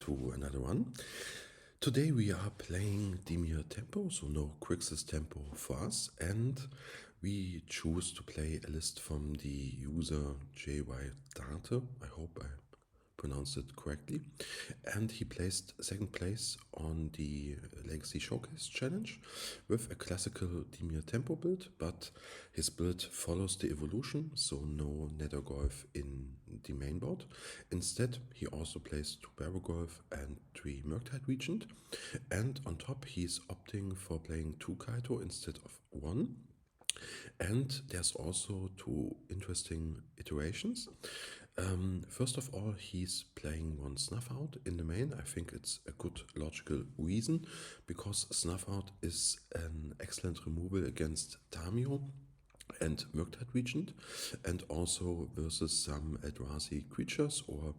To another one. Today we are playing Dimir Tempo, so no Quix's Tempo for us, and we choose to play a list from the user jvidarte. I hope I pronounced it correctly. And he placed second place on the Legacy Showcase Challenge with a classical Dimir Tempo build, but his build follows the evolution, so no Nethergoyf in the main board. Instead, he also plays 2 Barrowgoyf and 3 Murktide Regent, and on top he's opting for playing 2 Kaito instead of 1. And there's also 2 interesting iterations. First of all, he's playing 1 Snuff Out in the main. I think it's a good logical reason, because Snuff Out is an excellent removal against Tamiyo and Murktide Regent, and also versus some Eldrazi creatures or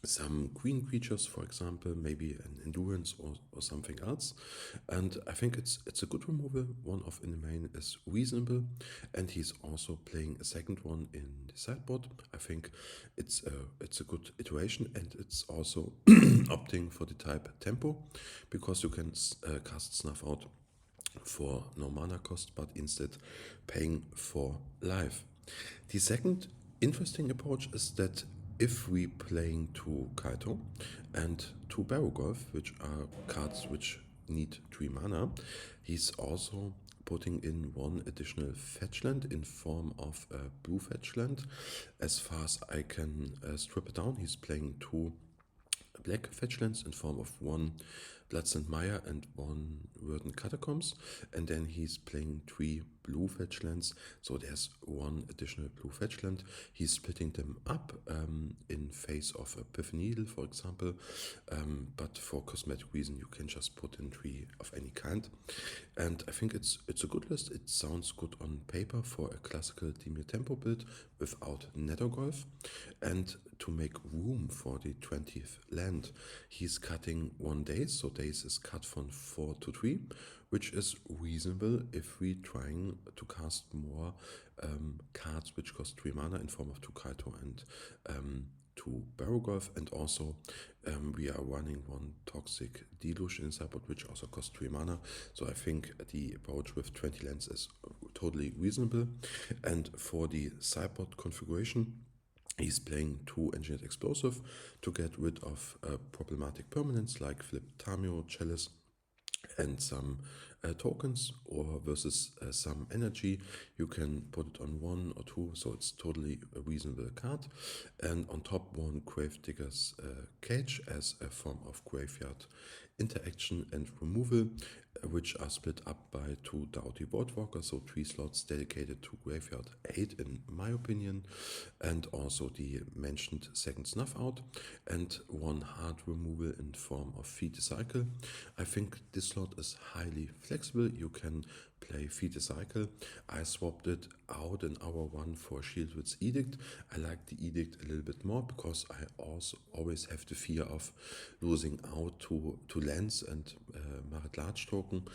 some green creatures, for example, maybe an endurance or something else. And I think it's a good removal. One of in the main is reasonable, and he's also playing a second one in the sideboard. I think it's a good iteration, and it's also opting for the type Tempo, because you can cast Snuff Out for no mana cost, but instead paying for life. The second interesting approach is that if we playing 2 Kaito and 2 Barrowgoyf, which are cards which need 3 mana, he's also putting in 1 additional fetch land in form of a blue fetch land. As far as I can strip it down, he's playing 2 black fetch lands in form of 1 Bloodstained Mire and 1 Verdant Catacombs, and then he's playing 3 blue fetch lands, so there's 1 additional blue fetch land. He's splitting them up in face of a Epiphany Needle, for example, but for cosmetic reason you can just put in 3 of any kind. And I think it's a good list. It sounds good on paper for a classical Dimir Tempo build without Nethergoyf. And to make room for the 20th land, he's cutting 1 Daze, so Daze is cut from 4 to 3, which is reasonable if we trying to cast more cards which cost 3 mana in form of 2 Kaito and 2 Barrowgoyf, and also we are running 1 Toxic Deluge in sideboard, which also costs 3 mana. So I think the approach with 20 lands is totally reasonable. And for the sideboard configuration, he's playing 2 Engineered Explosive to get rid of problematic permanents like Flip Tamiyo, Chalice, and some tokens, or versus some energy. You can put it on 1 or 2, so it's totally a reasonable card. And on top, 1 Gravedigger's Cage as a form of graveyard interaction and removal, which are split up by 2 Dauthi Voidwalker, so 3 slots dedicated to graveyard 8 in my opinion, and also the mentioned second Snuff Out, and 1 hard removal in form of Feed the Cycle. I think this slot is highly flexible. You can play Feed the Cycle. I swapped it out in hour 1 for Shieldwood's Edict. I like the Edict a little bit more because I also always have the fear of losing out to lands and Marit Large token.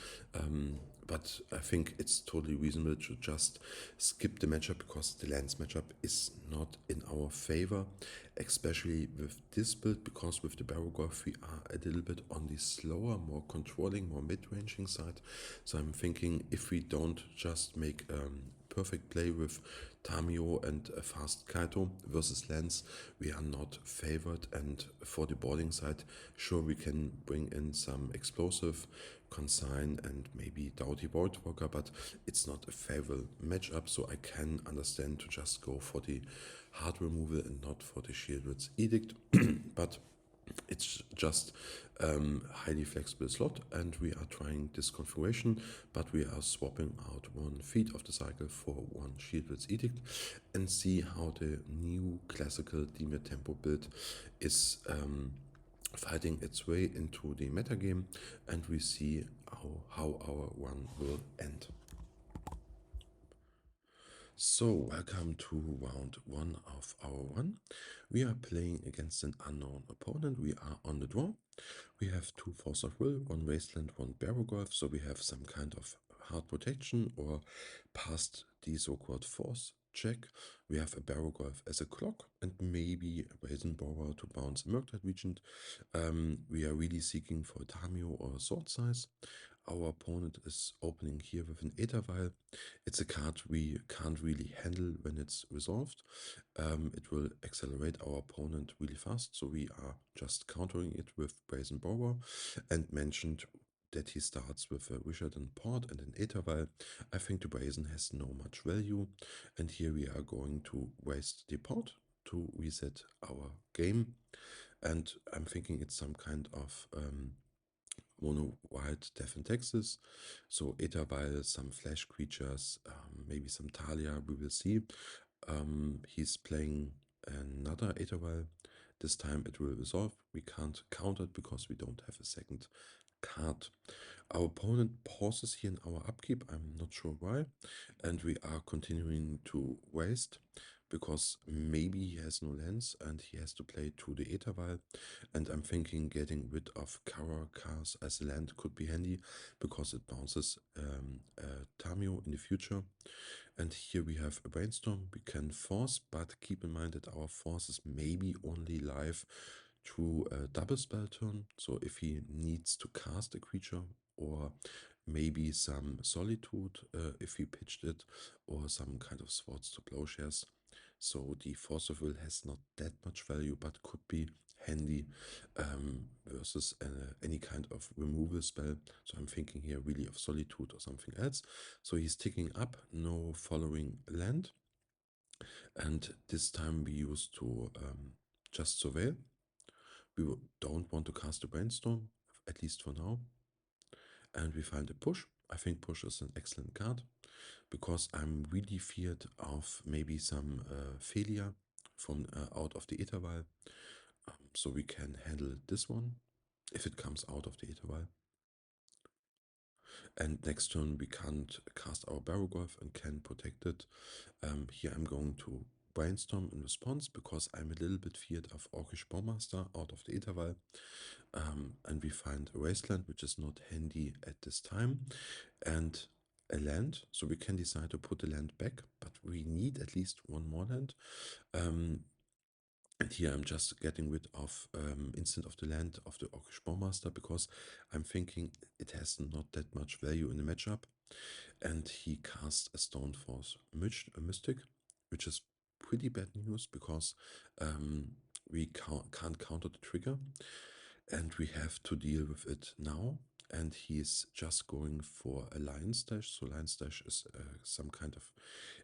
But I think it's totally reasonable to just skip the matchup, because the lands matchup is not in our favor, especially with this build, because with the Barrowgoyf we are a little bit on the slower, more controlling, more mid-ranging side. So I'm thinking if we don't just make perfect play with Tamiyo and a fast Kaito versus lands, we are not favored. And for the boarding side, sure, we can bring in some explosive, Consign, and maybe Dauthi Voidwalker, but it's not a favorable matchup, so I can understand to just go for the hard removal and not for the Shieldwood's Edict. But it's just highly flexible slot, and we are trying this configuration, but we are swapping out 1 Feed of the Cycle for 1 Shieldwood's Edict, and see how the new classical Dimir Tempo build is fighting its way into the metagame, and we see how our run will end. So, welcome to round 1 of our run. We are playing against an unknown opponent. We are on the draw. We have 2 Force of Will, 1 Wasteland, 1 Barrowgoyf, so we have some kind of hard protection, or past the so-called Force check. We have a Barrowgoyf as a clock and maybe a Brazen Borrower to bounce a Murktide Regent. We are really seeking for a Tamiyo or a Thoughtseize. Our opponent is opening here with an Aether Vial. It's a card we can't really handle when it's resolved. It will accelerate our opponent really fast, so we are just countering it with Brazen Borrower, and mentioned that he starts with a Wizard and Port and an Aether Vial. I think the Brazen has no much value, and here we are going to waste the Port to reset our game. And I'm thinking it's some kind of mono white Death and Taxes. So Aether Vial, some flash creatures, maybe some Talia, we will see. He's playing another Aether Vial. This time it will resolve. We can't counter it because we don't have a second card. Our opponent pauses here in our upkeep, I'm not sure why, and we are continuing to waste because maybe he has no lands and he has to play to the Aether Vial, and I'm thinking getting rid of Karakas as a land could be handy because it bounces Tamiyo in the future. And here we have a Brainstorm we can force, but keep in mind that our force is maybe only live through a double spell turn. So if he needs to cast a creature, or maybe some Solitude if he pitched it, or some kind of Swords to Plowshares. So the Force of Will has not that much value, but could be handy versus any kind of removal spell. So I'm thinking here really of Solitude or something else. So he's ticking up, no following land. And this time we use to just surveil. We don't want to cast a Brainstorm, at least for now. And we find a Push. I think Push is an excellent card because I'm really feared of maybe some failure from out of the Aether Vial. So we can handle this one if it comes out of the Aether Vial. And next turn we can't cast our Barrowgoyf and can protect it. Here I'm going to Brainstorm in response because I'm a little bit feared of Orcish Bowmaster out of the Aether Vial. And we find a Wasteland, which is not handy at this time, and a land, so we can decide to put the land back, but we need at least one more land. And here I'm just getting rid of instant of the land of the Orcish Bowmaster because I'm thinking it has not that much value in the matchup. And he casts a Stoneforge Mystic, which is pretty bad news because we can't counter the trigger, and we have to deal with it now. And he's just going for a Lion's Dash. So Lion's Dash is some kind of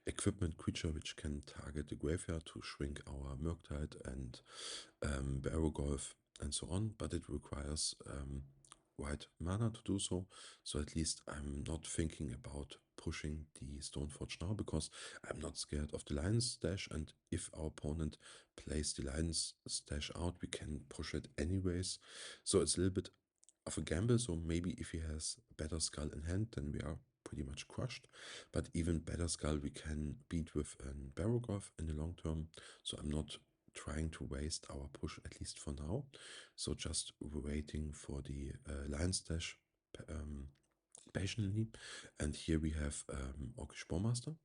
equipment creature which can target the graveyard to shrink our Murktide and Barrowgoyf and so on, but it requires white mana to do so. So at least I'm not thinking about pushing the Stoneforge now because I'm not scared of the Lion's Dash, and if our opponent plays the Lion's Dash out, we can push it anyways. So it's a little bit of a gamble, so maybe if he has better Skull in hand, then we are pretty much crushed. But even better Skull we can beat with an Barrowgoyf in the long term, so I'm not trying to waste our push, at least for now. So just waiting for the Lion's Dash patiently. And here we have Orcish Bowmaster.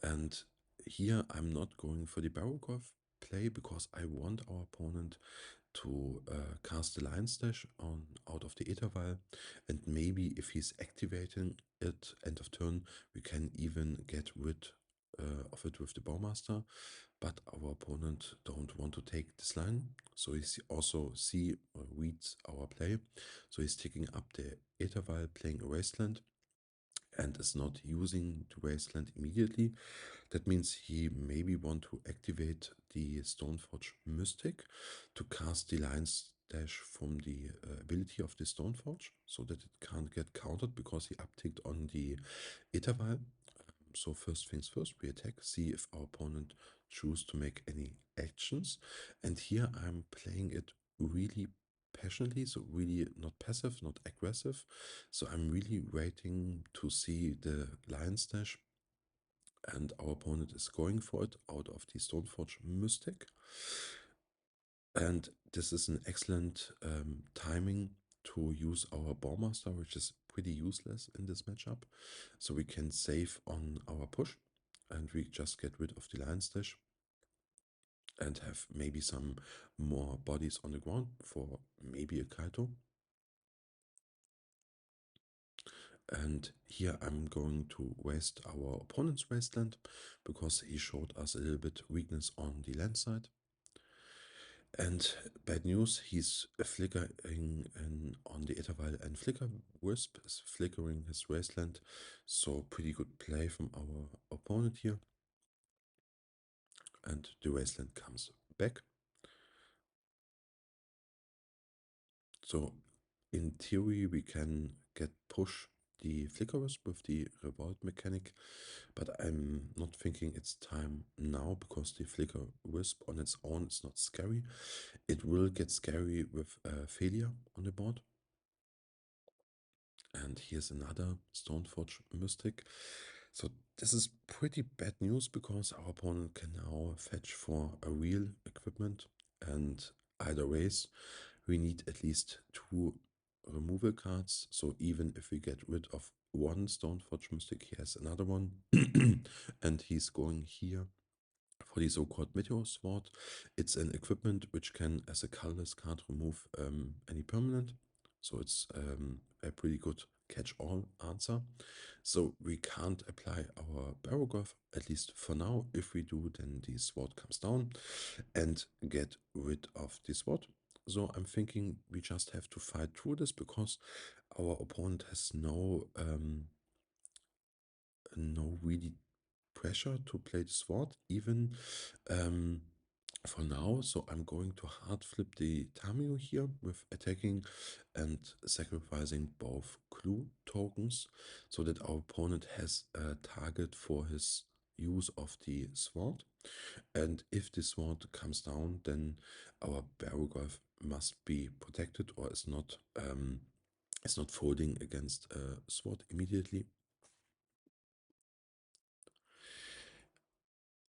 And here I'm not going for the Barrowgoyf play because I want our opponent to cast the Lion's Dash on out of the Aether Vial, and maybe if he's activating it end of turn, we can even get rid of it with the Bowmaster. But our opponent don't want to take this line, so he also reads our play. So he's taking up the Aether Vial, playing a Wasteland, and is not using the Wasteland immediately. That means he maybe want to activate the Stoneforge Mystic to cast the Lion's Dash from the ability of the Stoneforge, so that it can't get countered because he upticked on the Aether Vial. So first things first, we attack, see if our opponent choose to make any actions. And here I'm playing it really passionately, so really not passive, not aggressive. So I'm really waiting to see the Lion's Dash, and our opponent is going for it out of the Stoneforge Mystic. And this is an excellent timing to use our Bowmaster, which is pretty useless in this matchup. So we can save on our push. and we just get rid of the Lion Stash and have maybe some more bodies on the ground for maybe a Kaito. And here I'm going to waste our opponent's Wasteland because he showed us a little bit weakness on the land side. And bad news, he's flickering on the Ethervile and Flicker Wisp is flickering his Wasteland. So pretty good play from our opponent here. And the Wasteland comes back. So in theory we can push the Flicker Wisp with the Revolt mechanic, but I'm not thinking it's time now because the Flicker Wisp on its own is not scary. It will get scary with failure on the board. And here's another Stoneforge Mystic. So this is pretty bad news because our opponent can now fetch for a real equipment, and either ways we need at least 2 removal cards. So even if we get rid of one Stoneforge Mystic, he has another one. And he's going here for the so-called Meteor Sword. It's an equipment which can, as a colorless card, remove any permanent. So it's a pretty good catch-all answer. So we can't apply our Barrowgoyf, at least for now. If we do, then the sword comes down and get rid of the sword. So I'm thinking we just have to fight through this because our opponent has no really pressure to play the sword, even for now. So I'm going to hard flip the Tamiyo here with attacking and sacrificing both clue tokens so that our opponent has a target for his use of the sword. And if the sword comes down, then our Barrowgoyf must be protected or is not folding against a sword immediately.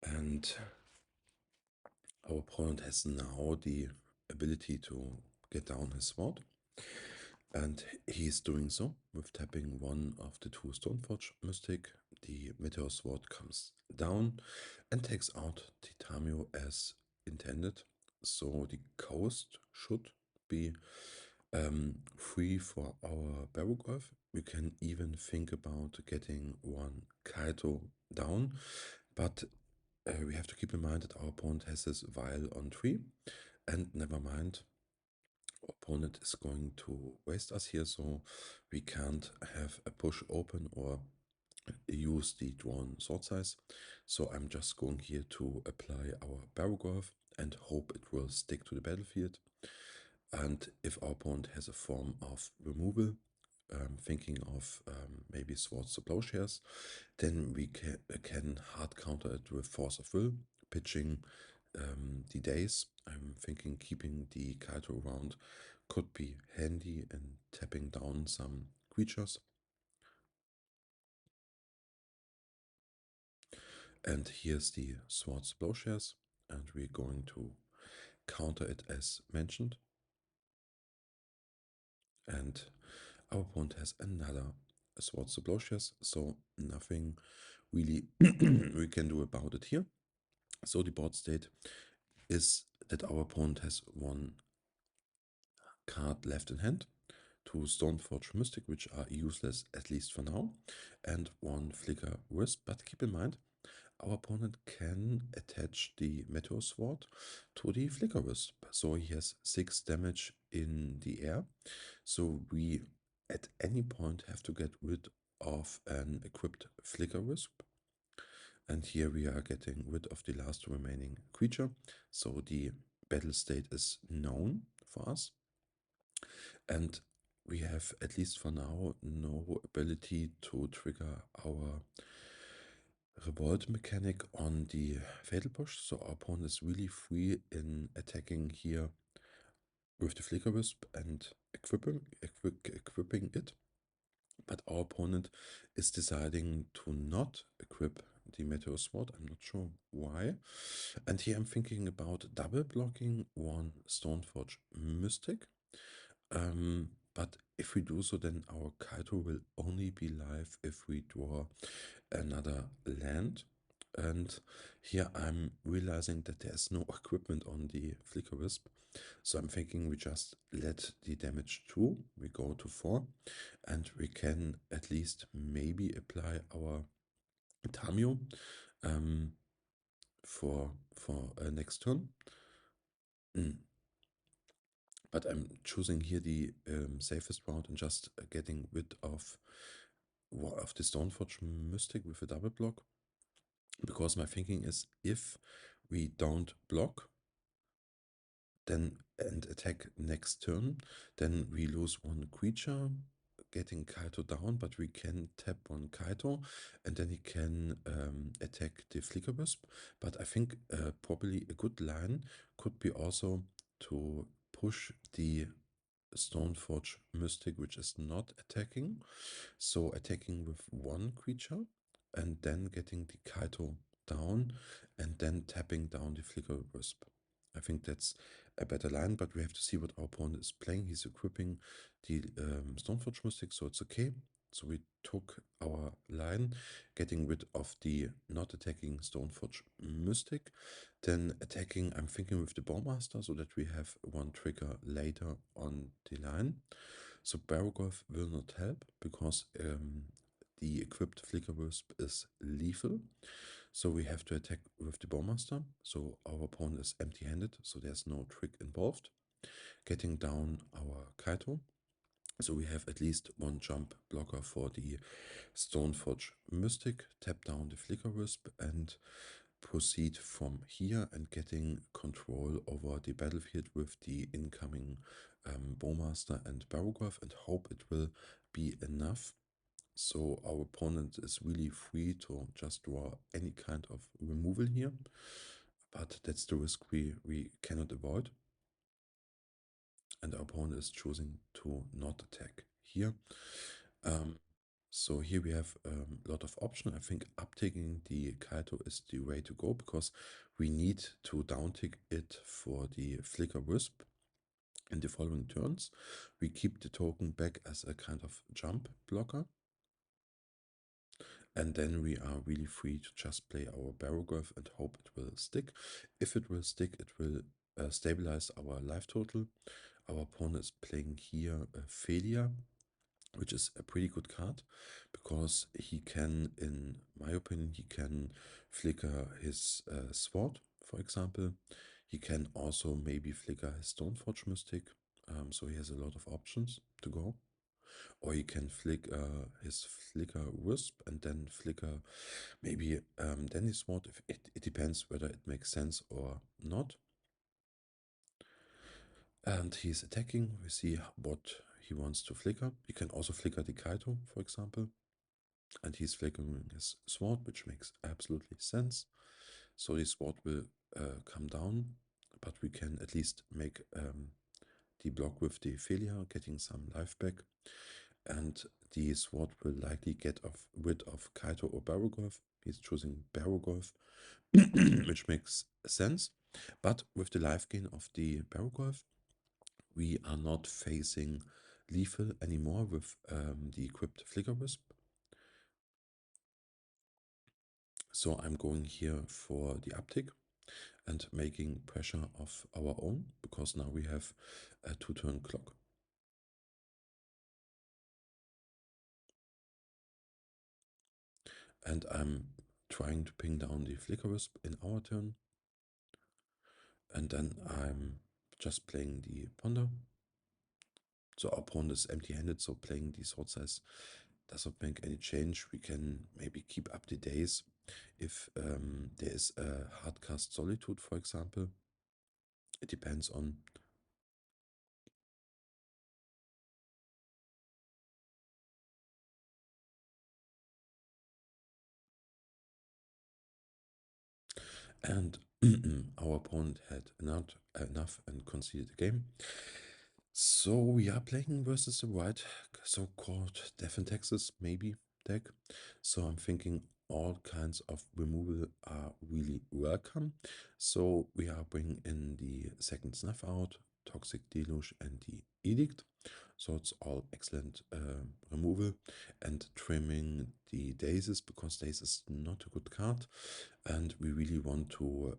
And our opponent has now the ability to get down his sword, and he's doing so with tapping one of the 2 Stoneforge Mystic. The Meteor Sword comes down and takes out the Tamiyo as intended. So the coast should be free for our Barrowgoyf. We can even think about getting one Kaito down, but we have to keep in mind that our opponent has this vial on 3, and never mind, our opponent is going to waste us here, so we can't have a push open or use the drawn Thoughtseize. So I'm just going here to apply our Barrowgoyf and hope it will stick to the battlefield. And if our opponent has a form of removal, thinking of maybe Swords to Plowshares, then we can hard counter it with Force of Will, pitching the Daze. I'm thinking keeping the Kaito around could be handy in tapping down some creatures. And here's the Swords to Plowshares, and we're going to counter it as mentioned. And our opponent has another Swords to Plowshares, so nothing really we can do about it here. So the board state is that our opponent has 1 card left in hand, 2 Stoneforge Mystic, which are useless at least for now, and 1 Flicker Wisp. But keep in mind, our opponent can attach the Meteor Sword to the Flicker Wisp. So he has 6 damage in the air. So we at any point have to get rid of an equipped Flicker Wisp. And here we are getting rid of the last remaining creature. So the battle state is known for us. And we have, at least for now, no ability to trigger our Revolt mechanic on the Fatal Push. So our opponent is really free in attacking here with the Flicker Wisp and equipping it. But our opponent is deciding to not equip the Meteor Sword. I'm not sure why. And here I'm thinking about double blocking 1 Stoneforge Mystic. But if we do so, then our Kaito will only be live if we draw another land. And here I'm realizing that there's no equipment on the Flicker Wisp. So I'm thinking we just let the damage through. We go to 4 and we can at least maybe apply our Tamiyo for next turn. But I'm choosing here the safest route and just getting rid of the Stoneforge Mystic with a double block. Because my thinking is if we don't block then and attack next turn, then we lose one creature, getting Kaito down, but we can tap one Kaito and then he can attack the Flicker Wisp. But I think probably a good line could be also to push the Stoneforge Mystic, which is not attacking. So attacking with one creature and then getting the Kaito down and then tapping down the Flicker Wisp. I think that's a better line, but we have to see what our opponent is playing. He's equipping the Stoneforge Mystic, so it's okay. So we took our line, getting rid of the not attacking Stoneforge Mystic, then attacking, I'm thinking with the Bowmaster, so that we have one trigger later on the line. So Barrowgoyf will not help because the equipped Flicker Wisp is lethal. So we have to attack with the Bowmaster. So our opponent is empty-handed, so there's no trick involved. Getting down our Kaito. So we have at least one jump blocker for the Stoneforge Mystic, tap down the Flicker Wisp and proceed from here and getting control over the battlefield with the incoming Bowmaster and Barrowgoyf and hope it will be enough. So our opponent is really free to just draw any kind of removal here, but that's the risk we cannot avoid. And our opponent is choosing to not attack here. So here we have a lot of options. I think uptaking the Kaito is the way to go because we need to downtick it for the Flicker Wisp. In the following turns, we keep the token back as a kind of jump blocker. And then we are really free to just play our Barrowgoyf and hope it will stick. If it will stick, it will stabilize our life total. Our opponent is playing here a Failure, which is a pretty good card because he can, in my opinion, he can flicker his sword, for example. He can also maybe flicker his Stoneforge Mystic, so he has a lot of options to go. Or he can flick his Flicker Wisp and then flicker maybe then his sword. If it depends whether it makes sense or not. And he's attacking. We see what he wants to flicker. He can also flicker the Kaito, for example. And he's flickering his sword, which makes absolutely sense. So the sword will come down, but we can at least make the block with the failure, getting some life back. And the sword will likely get rid of Kaito or Barrowgoyf. He's choosing Barrowgoyf, which makes sense. But with the life gain of the Barrowgoyf, we are not facing lethal anymore with the equipped Flicker Wisp. So I'm going here for the uptick and making pressure of our own because now we have a 2-turn clock. And I'm trying to ping down the Flicker Wisp in our turn. And then I'm just playing the Ponder. So our opponent is empty-handed, so playing the Thoughtseize does not make any change. We can maybe keep up the Daze if there is a hardcast Solitude, for example. It depends on. And our opponent had enough and conceded the game. So we are playing versus the white so-called Death and Taxes maybe deck. So I'm thinking all kinds of removal are really welcome. So we are bringing in the second Snuff Out, Toxic Deluge and the Edict. So it's all excellent removal, and trimming the Dazes, because Daze is not a good card and we really want to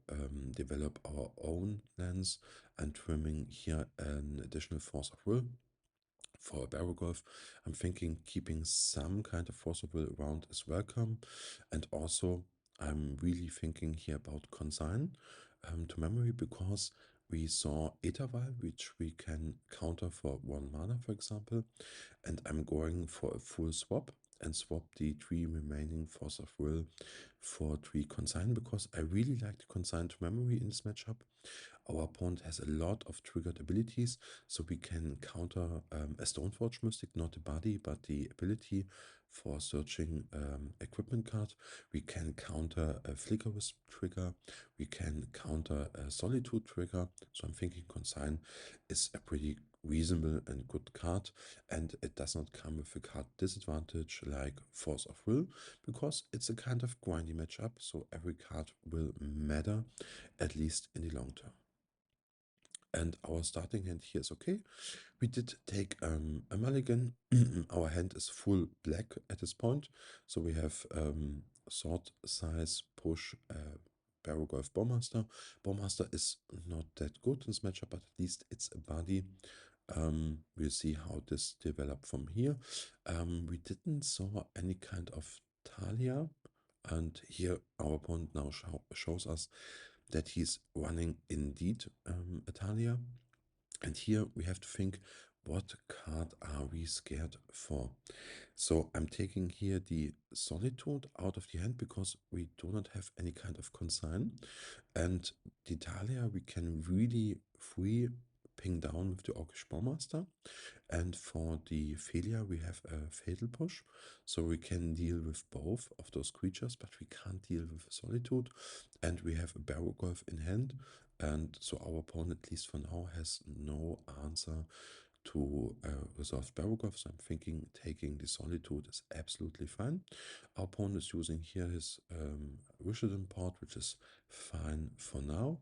develop our own lands, and trimming here an additional Force of Will for Barrowgoyf. I'm thinking keeping some kind of Force of Will around is welcome, and also I'm really thinking here about Consign to memory, because we saw Ethervial, which we can counter for 1 mana, for example, and I'm going for a full swap and swap the 3 remaining Force of Will for 3 Consign, because I really like the Consign to memory in this matchup. Our opponent has a lot of triggered abilities, so we can counter a Stoneforge Mystic, not the body, but the ability for searching equipment card. We can counter a Flicker Wisp trigger, we can counter a Solitude trigger, so I'm thinking Consign is a pretty reasonable and good card, and it does not come with a card disadvantage like Force of Will, because it's a kind of grindy matchup, so every card will matter, at least in the long term. And our starting hand here is okay. We did take a mulligan. Our hand is full black at this point, so we have Thoughtseize, push, Barrowgoyf, Bowmaster. Bowmaster is not that good in this matchup, but at least it's a body. We'll see how this developed from here. We didn't saw any kind of Talia, and here our opponent now shows us that he's running indeed a Talia. And here we have to think, what card are we scared for? So I'm taking here the Solitude out of the hand, because we do not have any kind of consign. And the Talia we can really free ping down with the Orcish Bowmaster. And for the failure, we have a Fatal Push, so we can deal with both of those creatures, but we can't deal with Solitude. And we have a Barrowgoyf in hand, and so our opponent, at least for now, has no answer to resolve Barrowgoyf. So I'm thinking taking the Solitude is absolutely fine. Our opponent is using here his Wisdom Port, which is fine for now.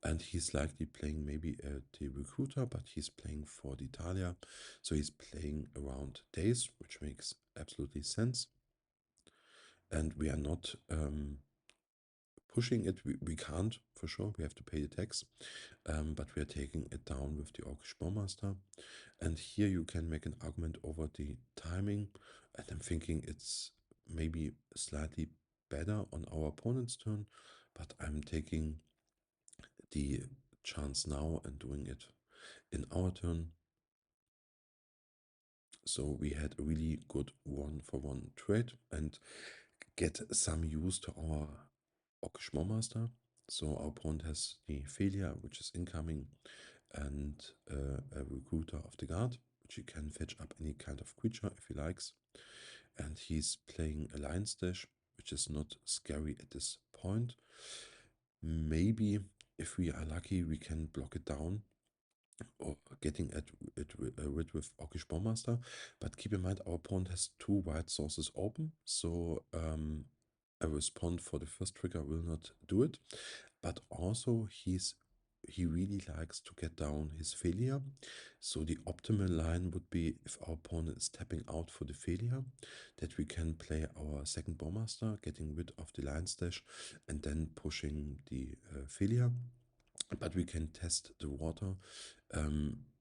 And he's likely playing maybe the Recruiter, but he's playing for the Talia. So he's playing around Daze, which makes absolutely sense. And we are not pushing it. We can't, for sure. We have to pay the tax. But we are taking it down with the Orcish Bowmaster. And here you can make an argument over the timing. And I'm thinking it's maybe slightly better on our opponent's turn. But I'm taking the chance now and doing it in our turn. So we had a really good 1-for-1 trade and get some use to our Orcish Bowmaster. So our opponent has the failure, which is incoming, and a Recruiter of the Guard, which he can fetch up any kind of creature if he likes. And he's playing a Lion's Dash, which is not scary at this point. Maybe if we are lucky, we can block it down, or getting it rid with Orcish Bowmaster. But keep in mind, our opponent has 2 white sources open, so a response for the first trigger will not do it. But also he really likes to get down his failure. So the optimal line would be, if our opponent is tapping out for the failure, that we can play our second Bowmaster, getting rid of the Lion's Dash, and then pushing the failure. But we can test the water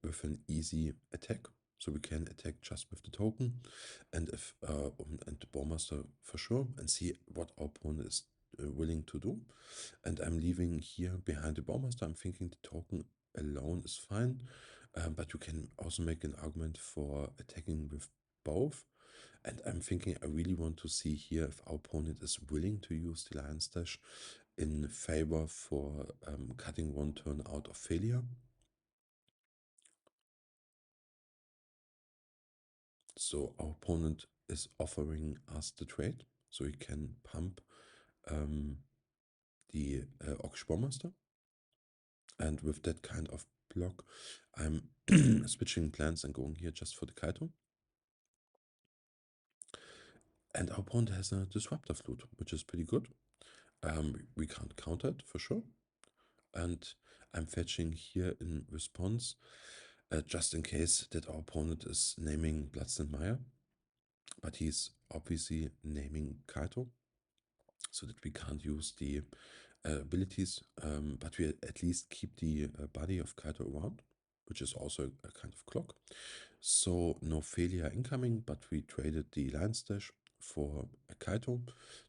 with an easy attack. So we can attack just with the token, and if and the Bowmaster for sure, and see what our opponent is willing to do. And I'm leaving here behind the Bowmaster. I'm thinking the token alone is fine, but you can also make an argument for attacking with both. And I'm thinking I really want to see here if our opponent is willing to use the Lion's Dash in favor for cutting 1 turn out of failure. So our opponent is offering us the trade, so he can pump the Orcish Bowmaster. And with that kind of block, I'm switching plans and going here just for the Kaito. And our opponent has a Disruptor Flute, which is pretty good. We can't counter it for sure. and I'm fetching here in response, just in case that our opponent is naming Bloodstained Mire, but he's obviously naming Kaito, so that we can't use the abilities, but we at least keep the body of Kaito around, which is also a kind of clock. So no failure incoming, but we traded the line stash for a Kaito,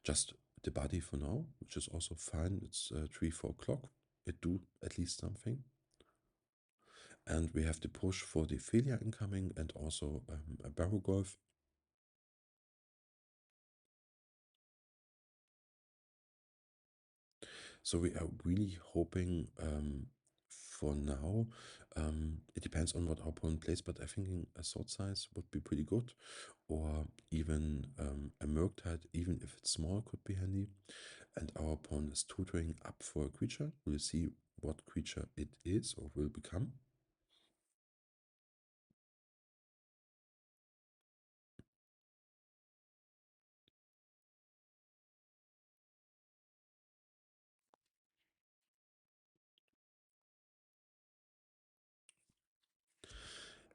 just the body for now, which is also fine. It's 3-4 clock. It do at least something. And we have the push for the failure incoming and also a Barrowgoyf. So we are really hoping for now. It depends on what our opponent plays, but I think a Thoughtseize would be pretty good, or even a Murktide, even if it's small, could be handy. And our opponent is tutoring up for a creature. We'll see what creature it is or will become.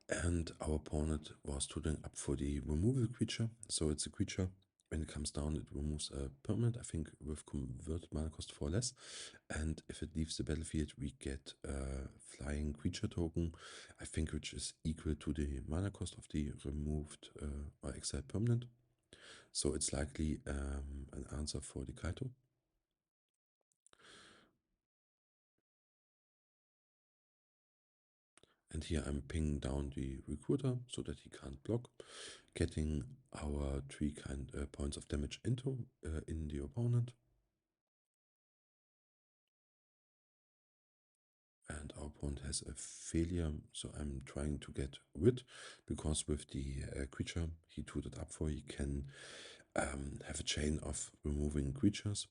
And our opponent was tutoring up for the removal creature. So it's a creature, when it comes down, it removes a permanent, I think with converted mana cost 4 less. And if it leaves the battlefield, we get a flying creature token, I think, which is equal to the mana cost of the removed or exiled permanent. So it's likely an answer for the Kaito. And here I'm pinging down the recruiter so that he can't block, getting our 3 points of damage into in the opponent. And our opponent has a failure, so I'm trying to get rid, because with the creature he tutored up for, he can have a chain of removing creatures.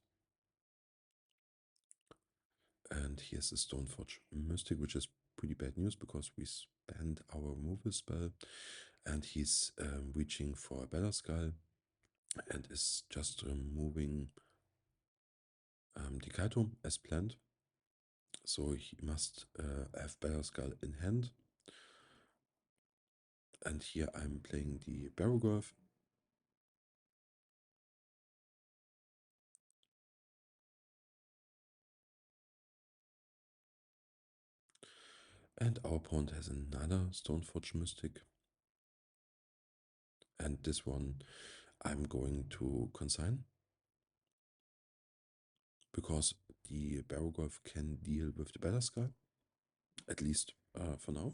And here's a Stoneforge Mystic, which is pretty bad news because we spent our removal spell, and he's reaching for a Better Skull and is just removing the Kaito as planned. So he must have Better Skull in hand. And here I'm playing the Barrowgoyf. And our opponent has another Stoneforge Mystic. And this one I'm going to consign, because the Barrowgoyf can deal with the Better Skull, at least for now.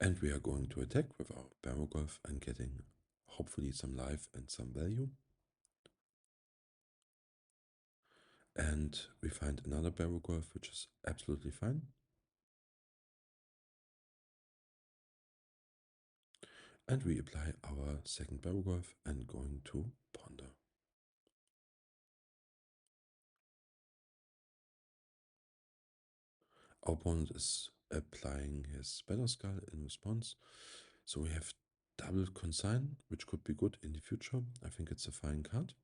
And we are going to attack with our Barrowgoyf and getting hopefully some life and some value. And we find another Barrowgoyf, which is absolutely fine. And we apply our second Barrowgoyf and going to ponder. Our opponent is applying his Better Skull in response. So we have double Consign, which could be good in the future. I think it's a fine card.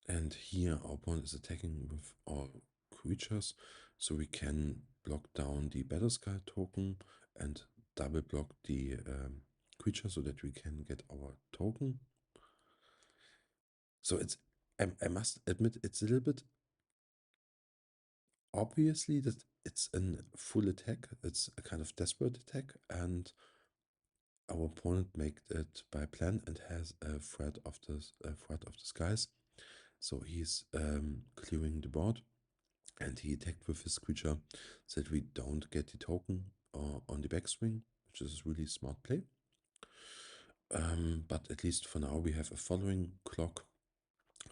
And here our opponent is attacking with all creatures, so we can block down the Battle Skull token and double block the creature so that we can get our token. So it's, I must admit, it's a little bit obviously that it's a full attack. It's a kind of desperate attack, and our opponent made it by plan and has a threat of the skies. So he's clearing the board, and he attacked with his creature so that we don't get the token on the backswing, which is a really smart play. but at least for now we have a following clock,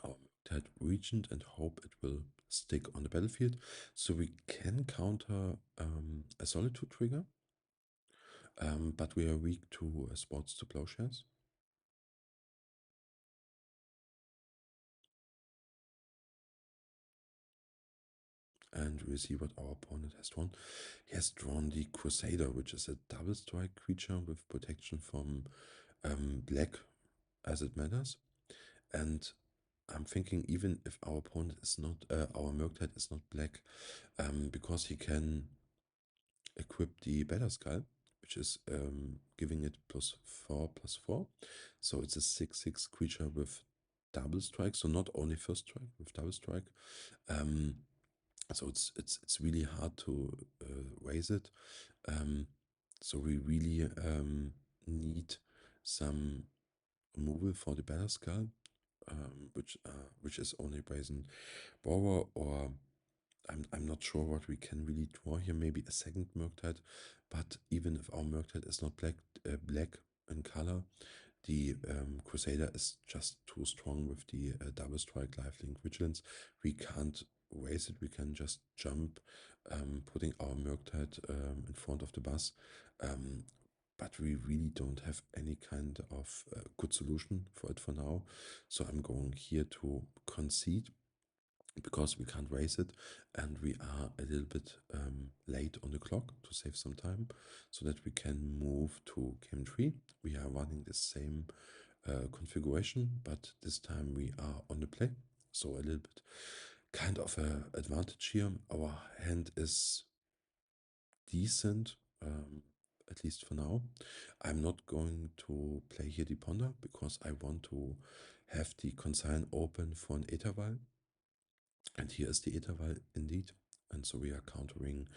our Murktide Regent, and hope it will stick on the battlefield. So we can counter a Solitude trigger, but we are weak to spots to plowshares. And we'll see what our opponent has drawn. He has drawn the Crusader, which is a double strike creature with protection from black as it matters. And I'm thinking, even if our opponent is not, our Murktide is not black, because he can equip the Batterskull, which is giving it +4/+4. So it's a 6/6 creature with double strike. So not only first strike, with double strike. So it's really hard to raise it. So we really need some removal for the Batterskull, which is only Brazen Borrower, or I'm not sure what we can really draw here. Maybe a second Murktide, but even if our Murktide is not black in color, the Crusader is just too strong with the double strike, lifelink, vigilance. We can't raise it. We can just jump, putting our Murktide in front of the bus. But we really don't have any kind of good solution for it for now. So I'm going here to concede, because we can't raise it, and we are a little bit late on the clock to save some time so that we can move to game 3. We are running the same configuration, but this time we are on the play, so a little bit kind of a advantage here. Our hand is decent, at least for now. I'm not going to play here the Ponder because I want to have the Consign open for an Etherval. And here is the Etherval indeed. And so we are countering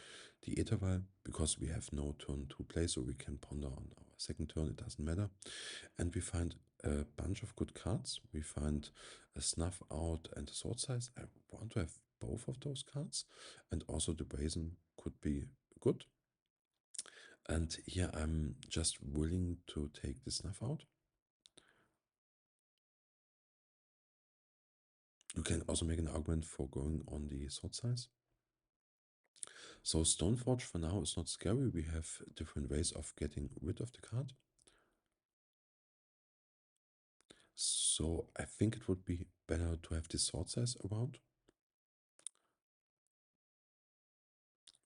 the Etherval because we have no turn to play, so we can ponder on our second turn, it doesn't matter. And we find a bunch of good cards. We find a Snuff Out and a Thoughtseize. I want to have both of those cards. And also the Brazen could be good. And here I'm just willing to take the Snuff Out. You can also make an argument for going on the Thoughtseize. So Stoneforge for now is not scary. We have different ways of getting rid of the card. So I think it would be better to have the Thoughtseize around.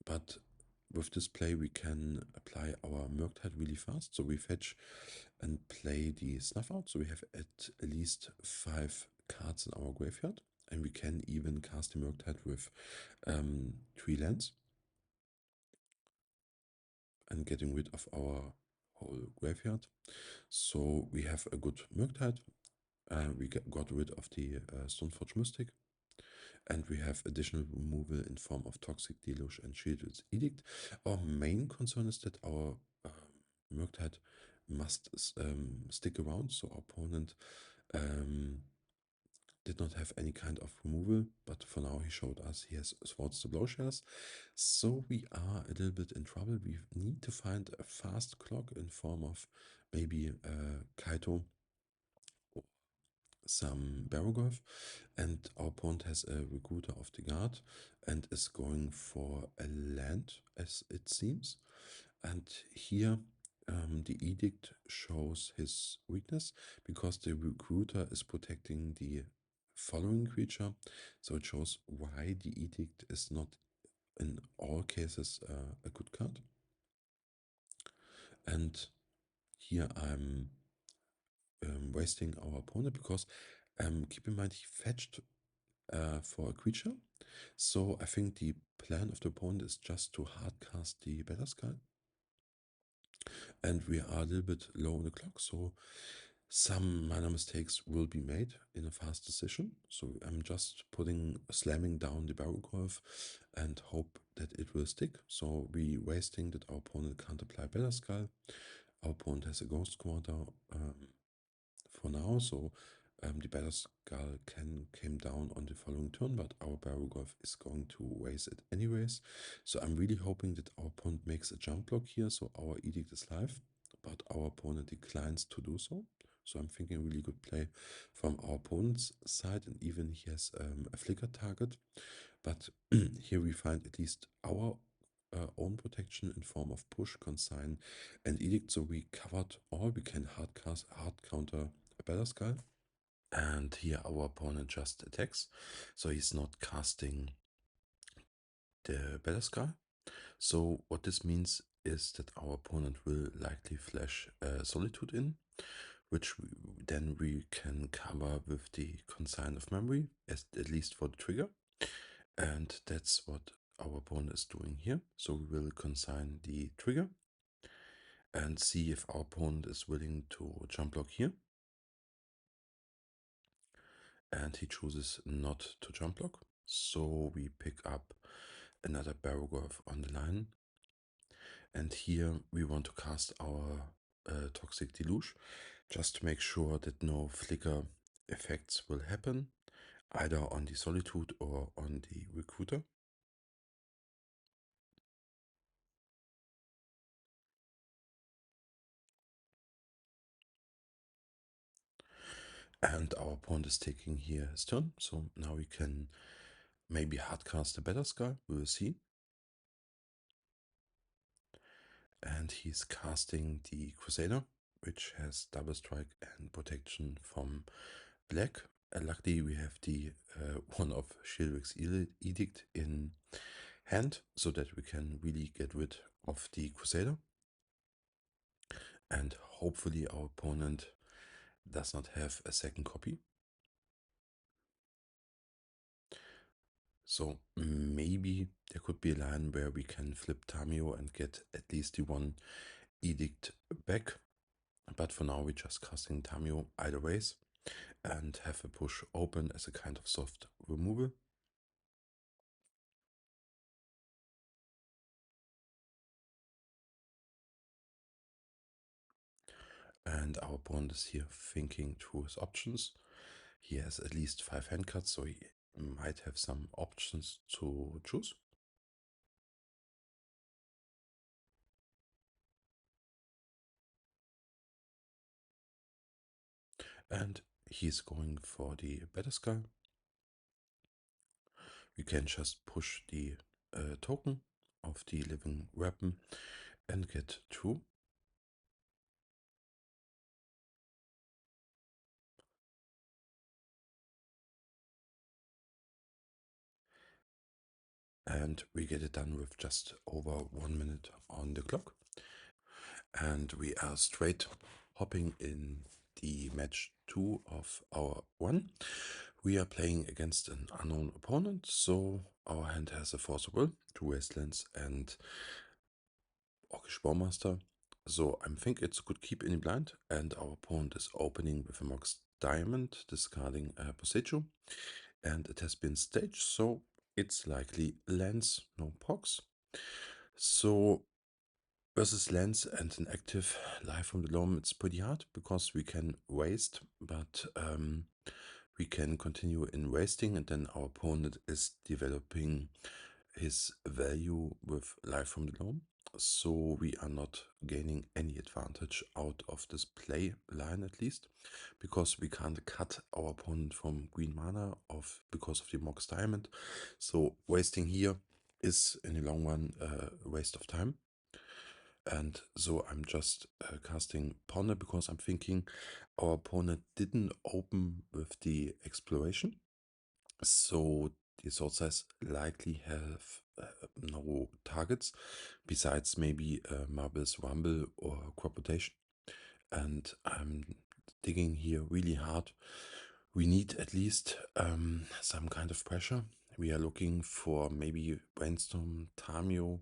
But with this play we can apply our Murktide really fast. So we fetch and play the Snuff Out. So we have at least 5 cards in our graveyard. And we can even cast the Murktide with 3 lands. And getting rid of our whole graveyard. So we have a good Murktide. We got rid of the Stoneforge Mystic, and we have additional removal in form of Toxic Deluge and Shielded Edict. Our main concern is that our Murktide must stick around, so our opponent did not have any kind of removal, but for now he showed us he has Swords to Plowshares. So we are a little bit in trouble. We need to find a fast clock in form of maybe Kaito, some Barrowgoyf, and our opponent has a Recruiter of the Guard and is going for a land, as it seems. And here the Edict shows his weakness because the Recruiter is protecting the following creature, so it shows why the Edict is not in all cases a good card. And here I'm wasting our opponent because keep in mind he fetched for a creature. So I think the plan of the opponent is just to hardcast the Batterskull. And we are a little bit low on the clock, so some minor mistakes will be made in a fast decision. So I'm just slamming down the Barrowgoyf and hope that it will stick. So we wasting that our opponent can't apply Batterskull. Our opponent has a Ghost Quarter for now, so the Batterskull came down on the following turn, but our Barrowgoyf is going to raise it anyways. So I'm really hoping that our opponent makes a jump block here, so our Edict is live. but our opponent declines to do so. So I'm thinking really good play from our opponent's side, and even he has a flicker target. But here we find at least our own protection in form of push, consign, and edict. So we covered all. We can hard counter a Battle Skull. And here our opponent just attacks. So he's not casting the Battle Skull. So what this means is that our opponent will likely flash Solitude in, which then we can cover with the Consign of Memory, at least for the trigger. And that's what our opponent is doing here. So we will consign the trigger and see if our opponent is willing to jump block here. And he chooses not to jump block. So we pick up another Barrowgoyf on the line. And here we want to cast our Toxic Deluge, just to make sure that no flicker effects will happen, either on the Solitude or on the Recruiter. And our opponent is taking here his turn, so now we can maybe hardcast a Battle Skull, we will see. And he's casting the Crusader, which has double strike and protection from black. Luckily we have the one of Shieldwick's Edict in hand, so that we can really get rid of the Crusader. And hopefully our opponent does not have a second copy. So maybe there could be a line where we can flip Tamiyo and get at least the one Edict back. But for now we're just casting Tamiyo either ways and have a push open as a kind of soft removal. And our opponent is here thinking through his options. He has at least 5 hand cards, so he might have some options to choose. And he's going for the Battle Skull. We can just push the token of the living weapon and get through. And we get it done with just over 1 minute on the clock. And we are straight hopping in the match 2 of our 1. We are playing against an unknown opponent, so our hand has a Force of Will, 2 Wastelands, and Orcish Bowmaster. So I think it's a good keep in the blind, and our opponent is opening with a Mox Diamond, discarding a Possejo, and it has been staged, so it's likely lands, no pox. So versus lands and an active Life from the Loam, it's pretty hard because we can waste, but we can continue in wasting, and then our opponent is developing his value with Life from the Loam. So we are not gaining any advantage out of this play line, at least, because we can't cut our opponent from green mana because of the Mox Diamond. So wasting here is in the long run a waste of time. And so I'm just casting Ponder because I'm thinking our opponent didn't open with the Exploration. So the Thoughtseize likely have no targets besides maybe Marvel's Rumble or Crop Rotation. And I'm digging here really hard. We need at least some kind of pressure. We are looking for maybe Brainstorm, Tamiyo,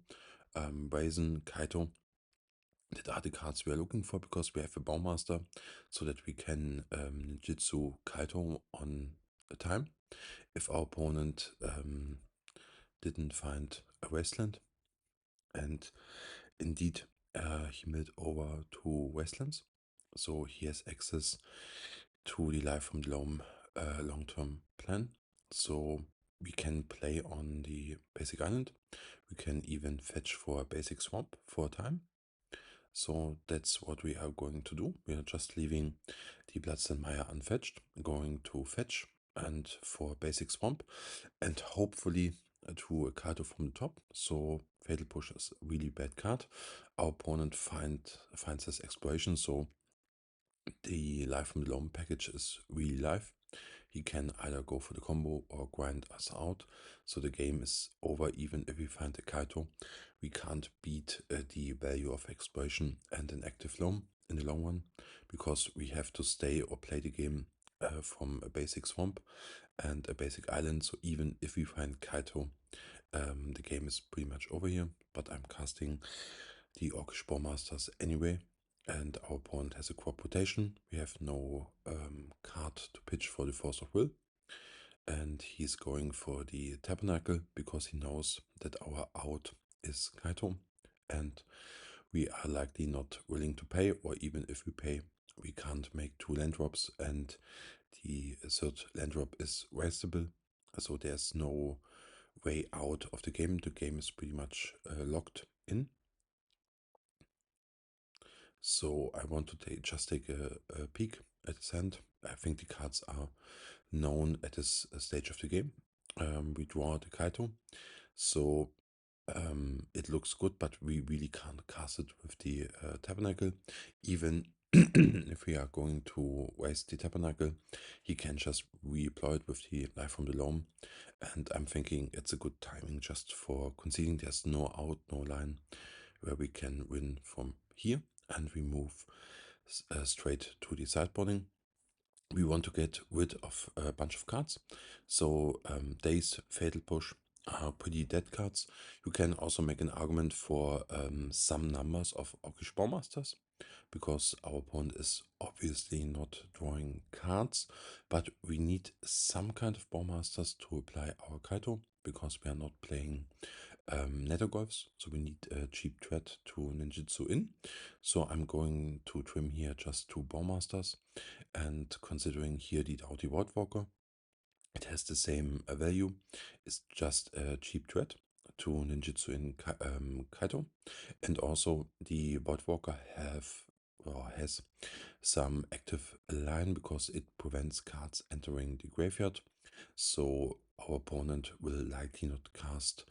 Brazen, Kaito. That are the cards we are looking for because we have a Bowmaster, so that we can Ninjutsu Kaito on a time if our opponent didn't find a Wasteland. And indeed, he milled over to Wastelands, so he has access to the Life from the Loam long-term plan. So we can play on the basic island. We can even fetch for a basic swamp for a time. So that's what we are going to do. We are just leaving the Bloodstained Mire unfetched, going to fetch and for basic swamp, and hopefully to a Kaito from the top. So Fatal Push is a really bad card. Our opponent finds his exploration, so the Life from the Loam package is really live. He can either go for the combo or grind us out. So the game is over even if we find a Kaito. We can't beat the value of exploration and an active loam in the long run, because we have to stay or play the game from a basic swamp and a basic island. So even if we find Kaito, the game is pretty much over here. But I'm casting the Orcish Bowmasters anyway, and our opponent has a crop rotation. We have no card to pitch for the Force of Will, and he's going for the Tabernacle because he knows that our out is Kaito, and we are likely not willing to pay, or even if we pay, we can't make 2 land drops, and the third land drop is wastable, so there's no way out of the game. The game is pretty much locked in. So I want to just take a peek at his hand. I think the cards are known at this stage of the game. We draw the Kaito, so it looks good, but we really can't cast it with the Tabernacle. Even if we are going to waste the Tabernacle, he can just reapply it with the Life from the Loam. And I'm thinking it's a good timing just for conceding. There's no out, no line where we can win from here, and we move straight to the sideboarding. We want to get rid of a bunch of cards. So Daze, Fatal Push are pretty dead cards. You can also make an argument for some numbers of Orcish Bowmasters, because our opponent is obviously not drawing cards, but we need some kind of Bowmasters to apply our Kaito, because we are not playing Nethergolfs, so we need a cheap threat to ninjutsu in. So I'm going to trim here just 2 Bowmasters, and considering here the Dauthi Voidwalker, it has the same value. It's just a cheap threat to ninjutsu in Kaito, and also the Voidwalker has some active line because it prevents cards entering the graveyard. So our opponent will likely not cast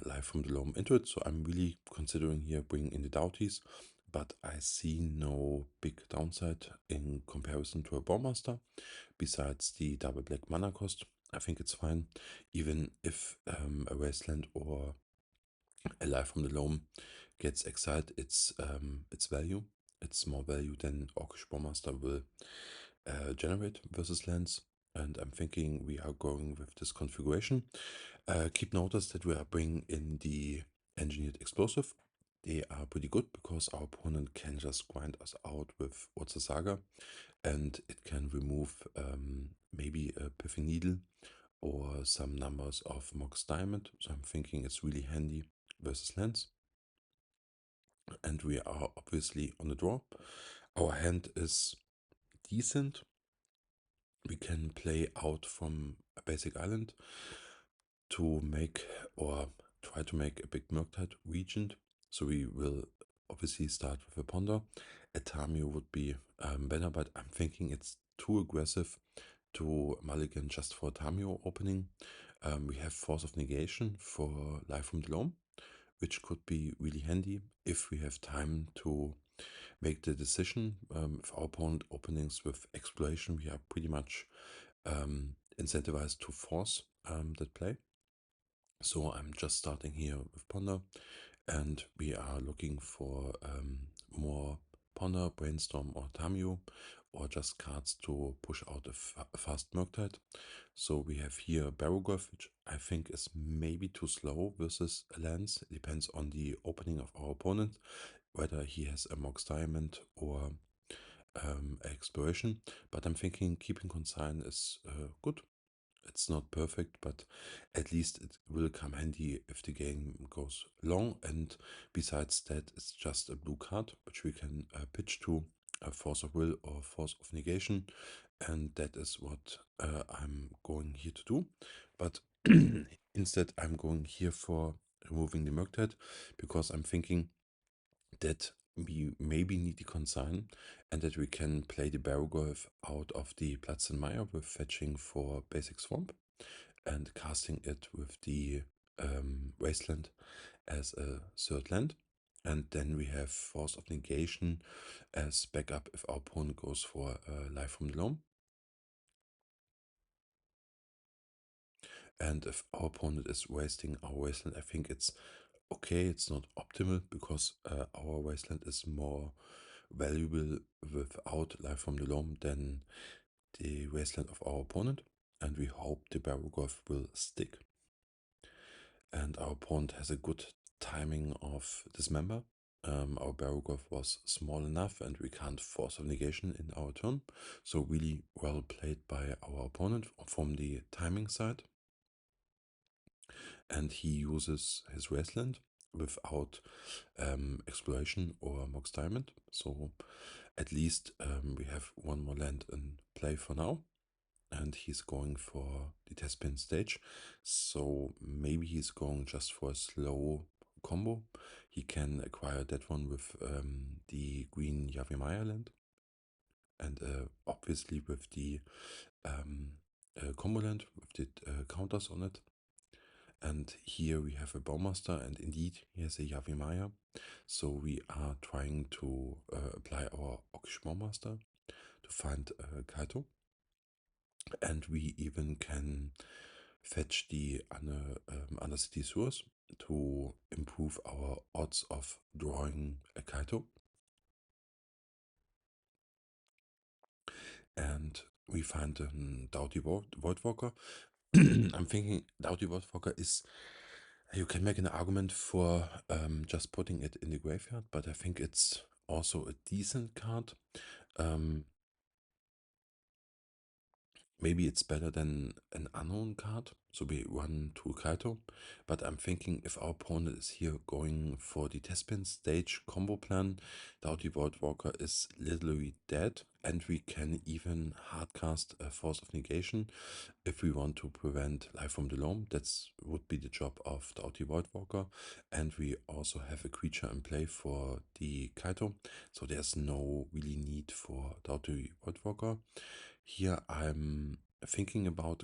Life from the Loam into it. So I'm really considering here bringing in the Dauthies, but I see no big downside in comparison to a Bowmaster. Besides the double black mana cost, I think it's fine, even if a Wasteland or a Life from the Loam gets exiled. Its value. It's more value than Orcish Bowmaster will generate versus lands. And I'm thinking we are going with this configuration. Keep notice that we are bringing in the Engineered Explosive. They are pretty good because our opponent can just grind us out with What's a Saga, and it can remove maybe a Piffing Needle or some numbers of Mox Diamond. So I'm thinking it's really handy versus lands. And we are obviously on the draw. Our hand is decent. We can play out from a basic island to make or try to make a big Murktide Regent. So we will obviously start with a Ponder. A Tamiyo would be better, but I'm thinking it's too aggressive to mulligan just for Tamiyo opening. We have Force of Negation for Life from the Loam, which could be really handy if we have time to make the decision. If our opponent openings with Exploration, we are pretty much incentivized to force that play. So I'm just starting here with Ponder, and we are looking for more Ponder, Brainstorm or Tamiyo, or just cards to push out a fast Murktide. So we have here Barrowgoyf, which I think is maybe too slow versus a Lance. It depends on the opening of our opponent, whether he has a Mox Diamond or Exploration. But I'm thinking keeping Consign is good. It's not perfect, but at least it will come handy if the game goes long. And besides that, it's just a blue card, which we can pitch to a Force of Will or Force of Negation. And that is what I'm going here to do. But instead, I'm going here for removing the Murktide, because I'm thinking that we maybe need the Consign, and that we can play the Barrowgoyf out of the Bloodstained Mire with fetching for basic Swamp and casting it with the Wasteland as a third land. And then we have Force of Negation as backup if our opponent goes for Life from the Loam. And if our opponent is wasting our Wasteland, I think it's okay. It's not optimal because our Wasteland is more valuable without Life from the Loam than the Wasteland of our opponent. And we hope the Barrowgoyf will stick. And our opponent has a good timing of Dismember. Our Barrowgoyf was small enough and we can't Force of Negation in our turn. So really well played by our opponent from the timing side. And he uses his Wasteland without Exploration or Mox Diamond. So at least we have one more land in play for now. And he's going for the test pin stage. So maybe he's going just for a slow combo. He can acquire that one with the green Yavimaya land. And obviously with the combo land with the counters on it. And here we have a Bowmaster, and indeed he has a Yavimaya. So we are trying to apply our Orcish Bowmaster to find Kaito. And we even can fetch the Undercity Sewers to improve our odds of drawing a Kaito. And we find a Dauthi Voidwalker. I'm thinking Dauthi Voidwalker is, you can make an argument for just putting it in the graveyard, but I think it's also a decent card. Maybe it's better than an unknown card, so we run to Kaito. But I'm thinking if our opponent is here going for the test pin stage combo plan, Dauthi Voidwalker is literally dead, and we can even hardcast a Force of Negation if we want to prevent Life from the Loam. That would be the job of Dauthi Voidwalker. And we also have a creature in play for the Kaito, so there's no really need for Dauthi Voidwalker. Here I'm thinking about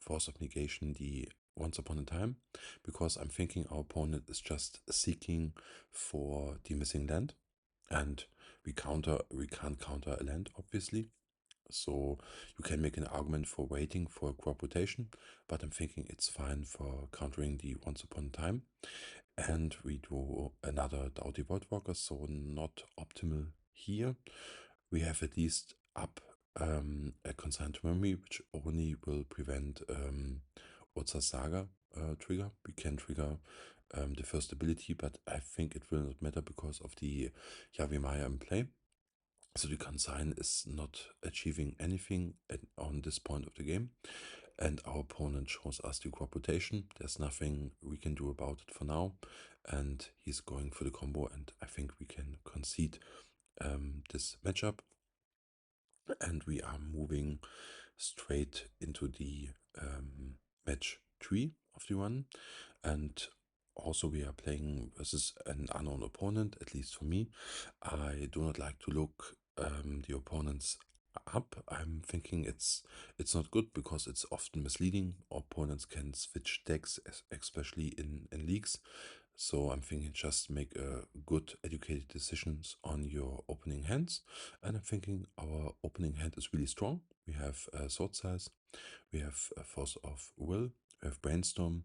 Force of Negation the Once Upon a Time, because I'm thinking our opponent is just seeking for the missing land, and we can't counter a land, obviously. So you can make an argument for waiting for a crop rotation, but I'm thinking it's fine for countering the Once Upon a Time. And we do another Dauthi Voidwalker, so not optimal here. We have at least up a Consign to Memory, which only will prevent Urza's Saga trigger. We can trigger the first ability, but I think it will not matter because of the Yavimaya in play. So the Consign is not achieving anything on this point of the game. And our opponent shows us the crop rotation. There's nothing we can do about it for now. And he's going for the combo, and I think we can concede this matchup. And we are moving straight into the match 3 of the run. And also we are playing versus an unknown opponent, at least for me. I do not like to look the opponents up. I'm thinking it's not good because it's often misleading. Opponents can switch decks, especially in leagues. So I'm thinking just make good educated decisions on your opening hands. And I'm thinking our opening hand is really strong. We have Thoughtseize, we have Force of Will, we have Brainstorm,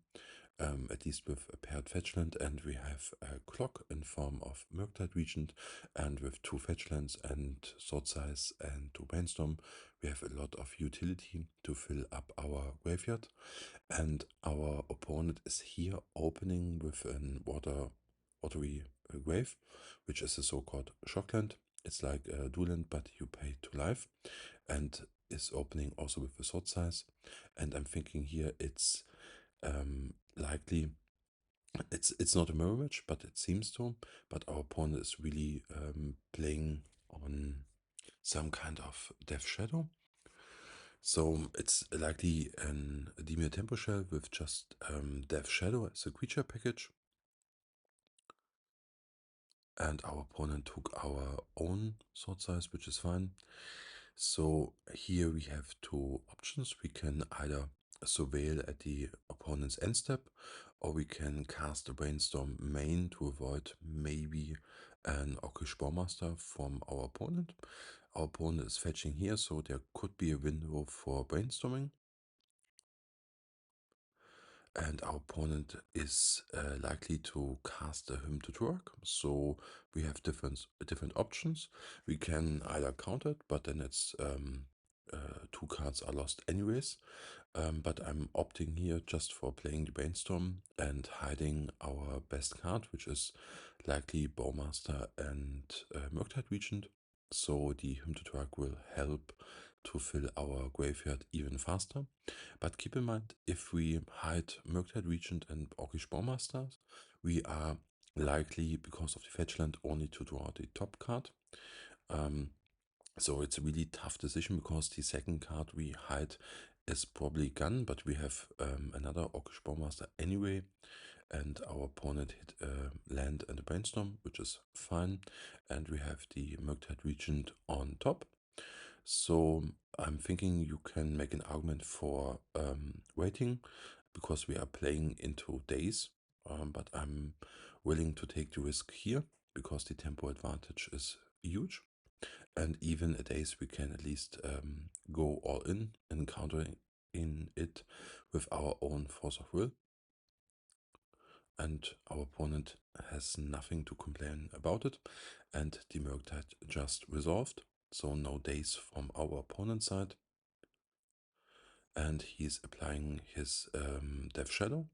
at least with a paired fetchland, and we have a clock in form of Murktide Regent, and with 2 fetchlands and Thoughtseize and 2 Brainstorm, we have a lot of utility to fill up our graveyard. And our opponent is here opening with an watery grave, which is a so-called shockland. It's like a dueland, but you pay 2 life, and is opening also with a Thoughtseize. And I'm thinking here it's likely it's not a mirror match, but it seems to. But our opponent is really playing on some kind of Death Shadow. So it's likely a Dimir Tempo shell with just Death Shadow as a creature package. and our opponent took our own Thoughtseize, which is fine. So here we have two options. We can either surveil at the opponent's end step, or we can cast the Brainstorm main to avoid maybe an Orcish Bowmaster from our opponent. Our opponent is fetching here, so there could be a window for brainstorming. And our opponent is likely to cast a Hymn to Turk, so we have different options. We can either counter it, but then it's two cards are lost anyways. But I'm opting here just for playing the Brainstorm and hiding our best card, which is likely Bowmaster and Murktide Regent. So the Hymn to Turk will help to fill our graveyard even faster. But keep in mind, if we hide Murktide Regent and Orcish Bowmasters, we are likely, because of the fetch land, only to draw the top card. So it's a really tough decision, because the second card we hide is probably gone, but we have another Orcish Bowmaster anyway, and our opponent hit a land and a Brainstorm, which is fine, and we have the Murktide Regent on top. So I'm thinking you can make an argument for waiting, because we are playing into Daze, but I'm willing to take the risk here, because the tempo advantage is huge. And even a Daze we can at least go all in and countering in it with our own force of will. And our opponent has nothing to complain about it, and the Murktide just resolved, so no Daze from our opponent's side. And he's applying his Death Shadow,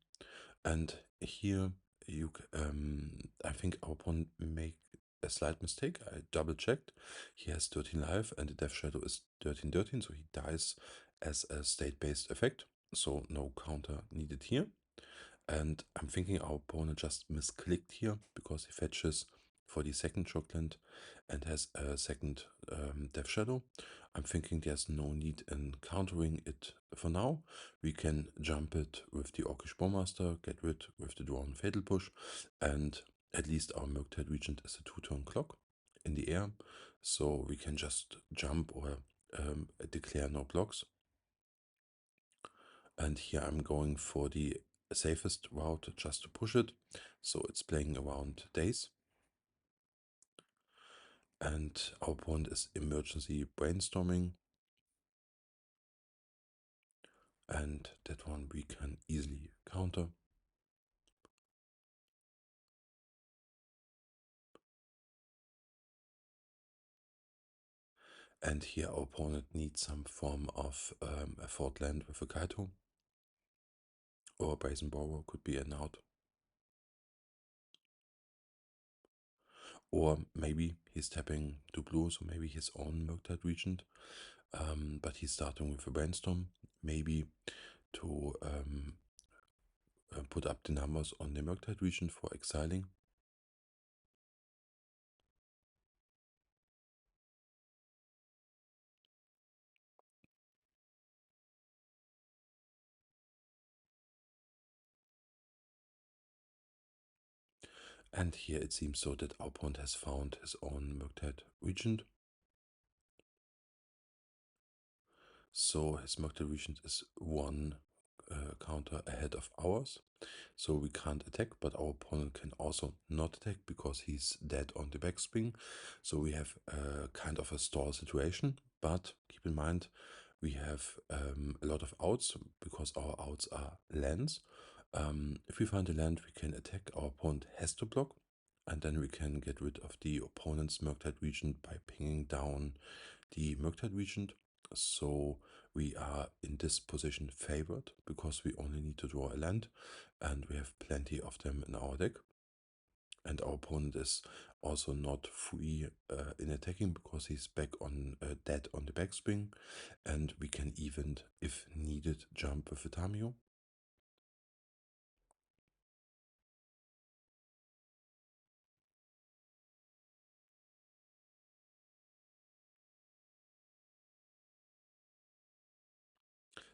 and here you I think our opponent make a slight mistake. I double checked. He has 13 life and the Death Shadow is 13/13, so he dies as a state-based effect, so no counter needed here. And I'm thinking our opponent just misclicked here, because he fetches for the second Shockland and has a second Death Shadow. I'm thinking there's no need in countering it for now. We can jump it with the Orcish Bowmaster, get rid with the drawn Fatal Push, and at least our Murktide Regent is a 2-turn clock in the air, so we can just jump or declare no blocks. And here I'm going for the safest route, just to push it, so it's playing around Daze. And our opponent is emergency brainstorming, and that one we can easily counter. And here our opponent needs some form of a fourth land with a Kaito, or a Brazen Borrower could be an out. Or maybe he's tapping to blue, so maybe his own Murktide Regent, but he's starting with a Brainstorm, maybe to put up the numbers on the Murktide Regent for exiling. And here it seems so that our opponent has found his own Murktide Regent. So his Murktide Regent is one counter ahead of ours. So we can't attack, but our opponent can also not attack, because he's dead on the backspring. So we have kind of a stall situation, but keep in mind we have a lot of outs, because our outs are lands. If we find a land we can attack, our opponent has to block, and then we can get rid of the opponent's Murktide Regent by pinging down the Murktide Regent. So we are in this position favored, because we only need to draw a land, and we have plenty of them in our deck. And our opponent is also not free in attacking, because he's back on dead on the backspring, and we can even, if needed, jump with a Tamiyo.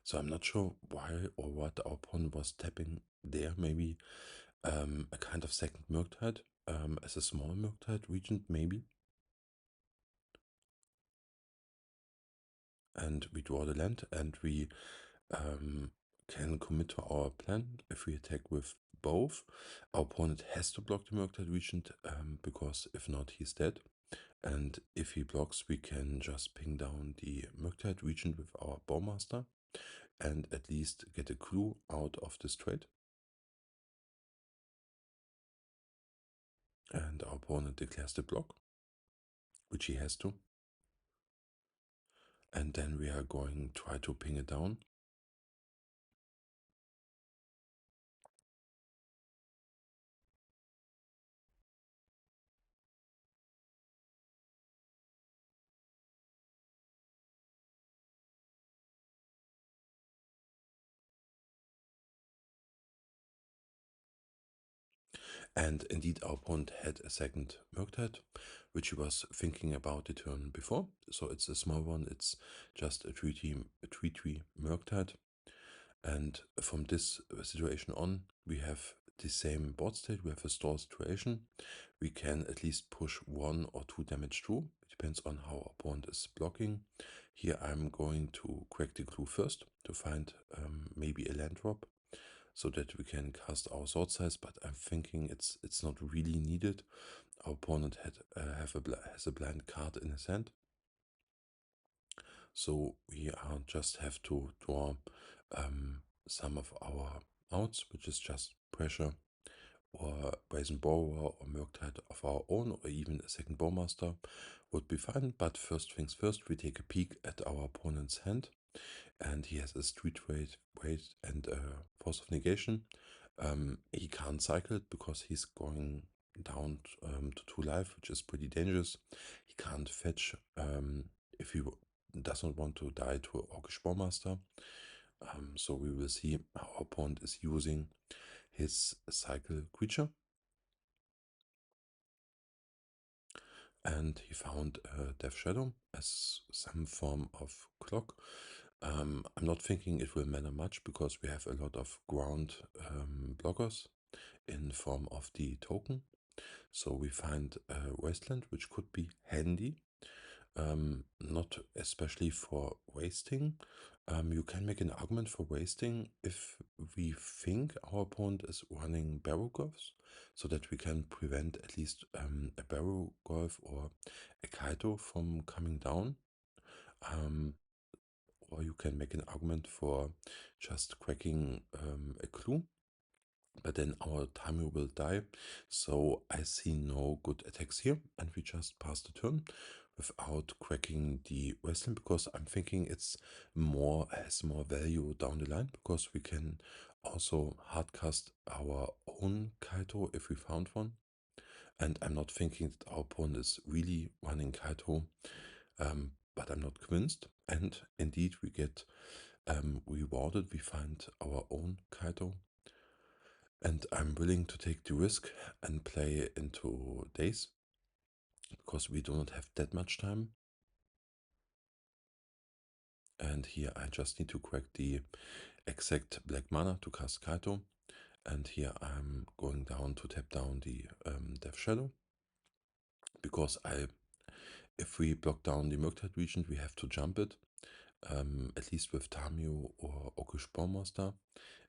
So I'm not sure why or what our opponent was tapping there. Maybe a kind of second Murktide, as a small Murktide Regent, maybe. And we draw the land, and we can commit to our plan if we attack with both. Our opponent has to block the Murktide Regent, because if not, he's dead. And if he blocks, we can just ping down the Murktide Regent with our Bowmaster and at least get a clue out of this trade. And our opponent declares the block, which he has to. And then we are going to try to ping it down. And indeed, our opponent had a second Murktide, which he was thinking about the turn before. So it's a small one, it's just a 3/3 Murktide. And from this situation on, we have the same board state, we have a stall situation. We can at least push 1 or 2 damage through. It depends on how our opponent is blocking. Here I'm going to crack the clue first to find maybe a land drop, so that we can cast our Thoughtseize, but I'm thinking it's not really needed. Our opponent has a blind card in his hand, so we just have to draw some of our outs, which is just pressure or Brazen Borrower or Murktide of our own, or even a second Bowmaster would be fine. But first things first, we take a peek at our opponent's hand, and he has a Street Weight and a Force of Negation. He can't cycle it because he's going down to 2 life, which is pretty dangerous. He can't fetch if he does not want to die to Orcish Bowmaster. So we will see how our opponent is using his cycle creature. And he found a Death Shadow as some form of clock. I'm not thinking it will matter much because we have a lot of ground blockers in form of the token. So we find Wasteland, which could be handy, not especially for wasting. You can make an argument for wasting if we think our opponent is running Barrowgoyfs, so that we can prevent at least a Barrowgoyf or a Kaito from coming down. Or you can make an argument for just cracking a clue, but then our Tamiyo will die. So I see no good attacks here, and we just pass the turn without cracking the Wasteland, because I'm thinking it's has more value down the line, because we can also hardcast our own Kaito if we found one. And I'm not thinking that our opponent is really running Kaito, but I'm not convinced. And indeed, we get rewarded. We find our own Kaito. And I'm willing to take the risk and play into Daze, because we do not have that much time. And here I just need to crack the exact black mana to cast Kaito. And here I'm going down to tap down the Death Shadow, because if we block down the Murktide Regent, we have to jump it, at least with Tamiyo or Orcish Bowmaster.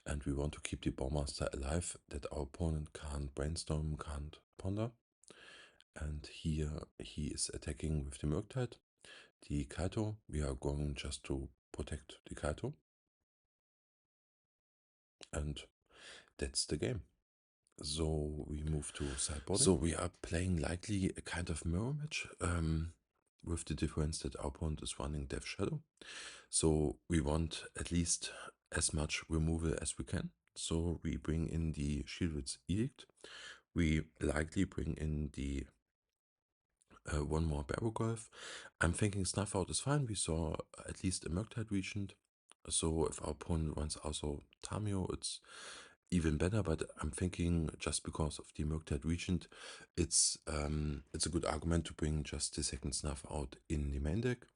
And we want to keep the Bowmaster alive, that our opponent can't Brainstorm, can't Ponder. And here he is attacking with the Murktide. The Kaito, we are going just to protect the Kaito. And that's the game. So we move to sideboard. So we are playing likely a kind of mirror match, with the difference that our opponent is running Death Shadow. So we want at least as much removal as we can. So we bring in the Shieldred's Edict. We likely bring in the one more Barrowgoyf. I'm thinking Snuff Out is fine. We saw at least a Murktide Regent. So if our opponent runs also Tamiyo, it's even better. But I'm thinking just because of the Murktide Regent, it's a good argument to bring just the second Snuff Out in the main deck.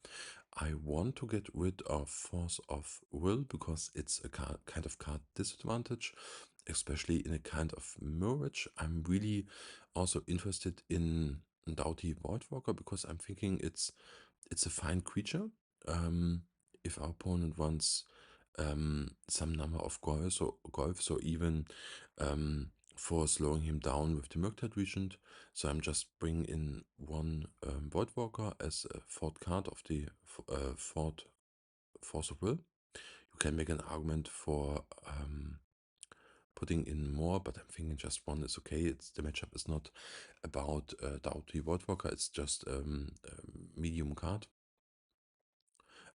I want to get rid of Force of Will because it's a kind of card disadvantage. especially in a kind of mirage. I'm really also interested in Dauthi Voidwalker because I'm thinking it's a fine creature. If our opponent wants some number of golfs or even for slowing him down with the Murktide Regent. So I'm just bringing in one Voidwalker as a fourth card of the fourth Force of Will. You can make an argument for putting in more, but I'm thinking just one is okay. The matchup is not about Dauthi Voidwalker, it's just a medium card.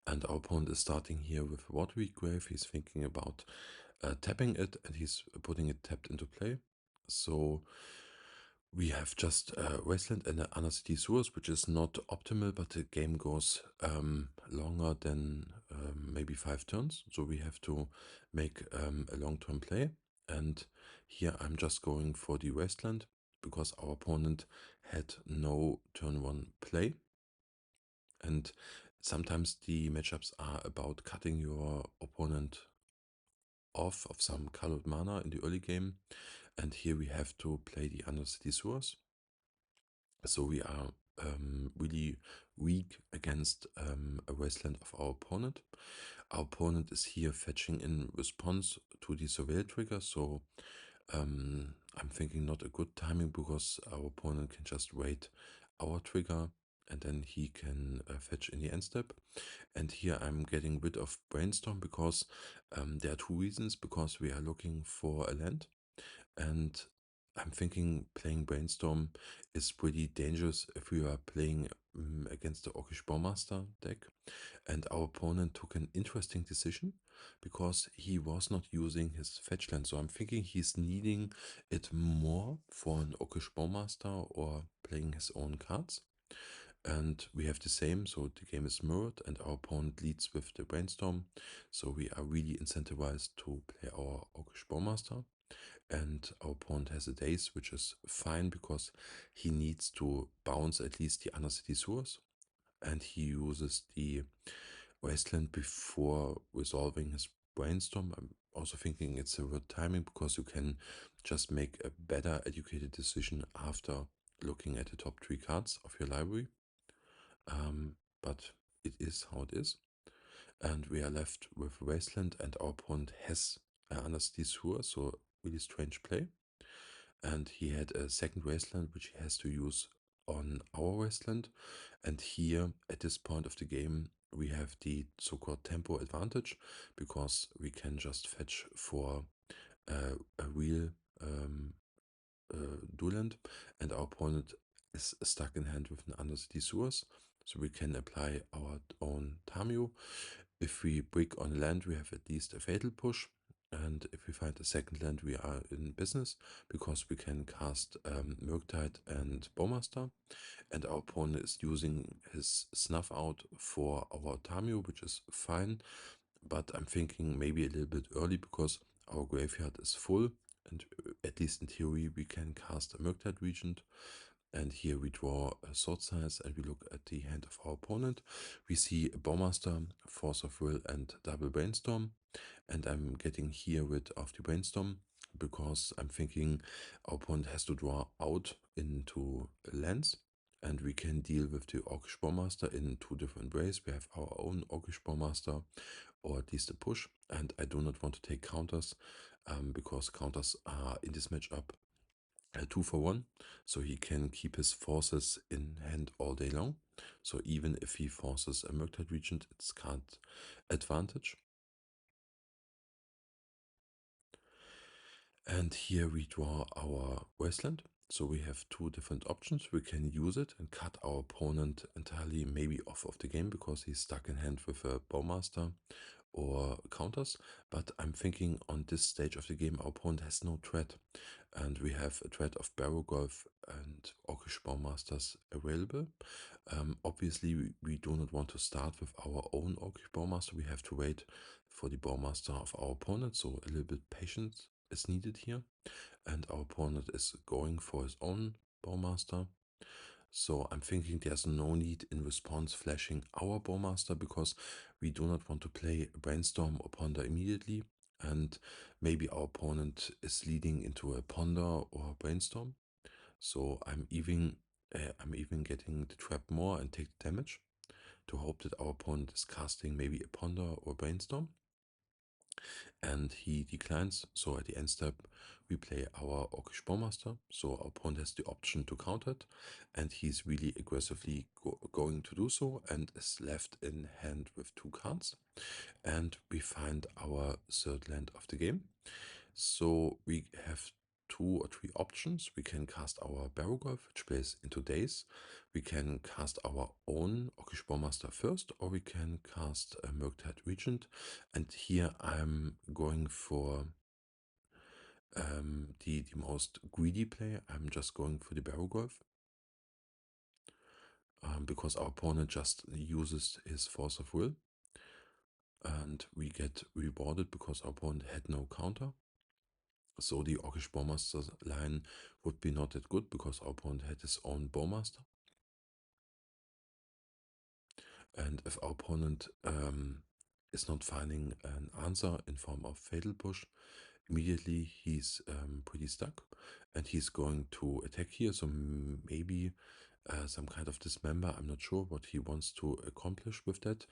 And our opponent is starting here with Watery Grave. He's thinking about tapping it, and he's putting it tapped into play. So we have just Wasteland and Undercity Sewers, which is not optimal, but the game goes longer than maybe 5 turns. So we have to make a long-term play. And here I'm just going for the Wasteland because our opponent had no turn 1 play. And sometimes the matchups are about cutting your opponent off of some colored mana in the early game. And here we have to play the Undercity Sewers. So we are really weak against a Wasteland of our opponent. Our opponent is here fetching in response to the Surveil trigger. So I'm thinking not a good timing because our opponent can just wait our trigger and then he can fetch in the end step. And here I'm getting rid of Brainstorm because there are 2 reasons. Because we are looking for a land, and I'm thinking playing Brainstorm is pretty dangerous if we are playing against the Orcish Bowmaster deck. And our opponent took an interesting decision because he was not using his fetch land. So I'm thinking he's needing it more for an Orcish Bowmaster or playing his own cards. And we have the same, so the game is mirrored and our opponent leads with the Brainstorm. So we are really incentivized to play our Orcish Bowmaster. And our opponent has a Daze, which is fine because he needs to bounce at least the Undercity Sewers. And he uses the Wasteland before resolving his Brainstorm. I'm also thinking it's a good timing because you can just make a better educated decision after looking at the top 3 cards of your library. But it is how it is. And we are left with Wasteland, and our opponent has Undercity Sewer, so really strange play. And he had a second Wasteland which he has to use on our Wasteland. And here, at this point of the game, we have the so-called tempo advantage because we can just fetch for a real dueland, and our opponent is stuck in hand with an Undercity Sewers. So we can apply our own Tamiyo. If we brick on land, we have at least a fatal push. And if we find a second land, we are in business because we can cast Murktide and Bowmaster. And our opponent is using his Snuff Out for our Tamiyo, which is fine. But I'm thinking maybe a little bit early because our graveyard is full. And at least in theory, we can cast a Murktide Regent. And here we draw a Thoughtseize and we look at the hand of our opponent. We see a Bowmaster, Force of Will, and double Brainstorm. And I'm getting here rid of the Brainstorm because I'm thinking our opponent has to draw out into lands. And we can deal with the Orcish Bowmaster in 2 different ways. We have our own Orcish Bowmaster, or at least a push. And I do not want to take counters because counters are in this matchup 2 for 1, so he can keep his forces in hand all day long. So even if he forces a Murktide Regent, it's card advantage. And here we draw our Wasteland. So we have 2 different options. We can use it and cut our opponent entirely maybe off of the game because he's stuck in hand with a Bowmaster or counters. But I'm thinking on this stage of the game, our opponent has no threat. And we have a threat of Barrowgoyf and Orcish Bowmasters available. Obviously, we do not want to start with our own Orcish Bowmaster. We have to wait for the Bowmaster of our opponent, so a little bit patience is needed here. And our opponent is going for his own Bowmaster. So I'm thinking there's no need in response flashing our Bowmaster because we do not want to play Brainstorm or Ponder immediately. and maybe our opponent is leading into a Ponder or Brainstorm. So I'm even getting the trap more and take the damage to hope that our opponent is casting maybe a Ponder or Brainstorm. And he declines, so at the end step we play our Orcish Bowmaster, so our opponent has the option to counter it, and he's really aggressively going to do so, and is left in hand with 2 cards. And we find our third land of the game. So we have 2 or 3 options. We can cast our Barrowgoyf, which plays into Daze. We can cast our own Orcish Bowmaster first, or we can cast a Murktide Regent. And here I'm going for the most greedy play. I'm just going for the Barrowgoyf. Because our opponent just uses his Force of Will. And we get rewarded because our opponent had no counter. So the Orcish Bowmaster line would be not that good because our opponent had his own Bowmaster. And if our opponent is not finding an answer in form of Fatal Push, immediately he's pretty stuck, and he's going to attack here. So maybe some kind of dismember. I'm not sure what he wants to accomplish with that.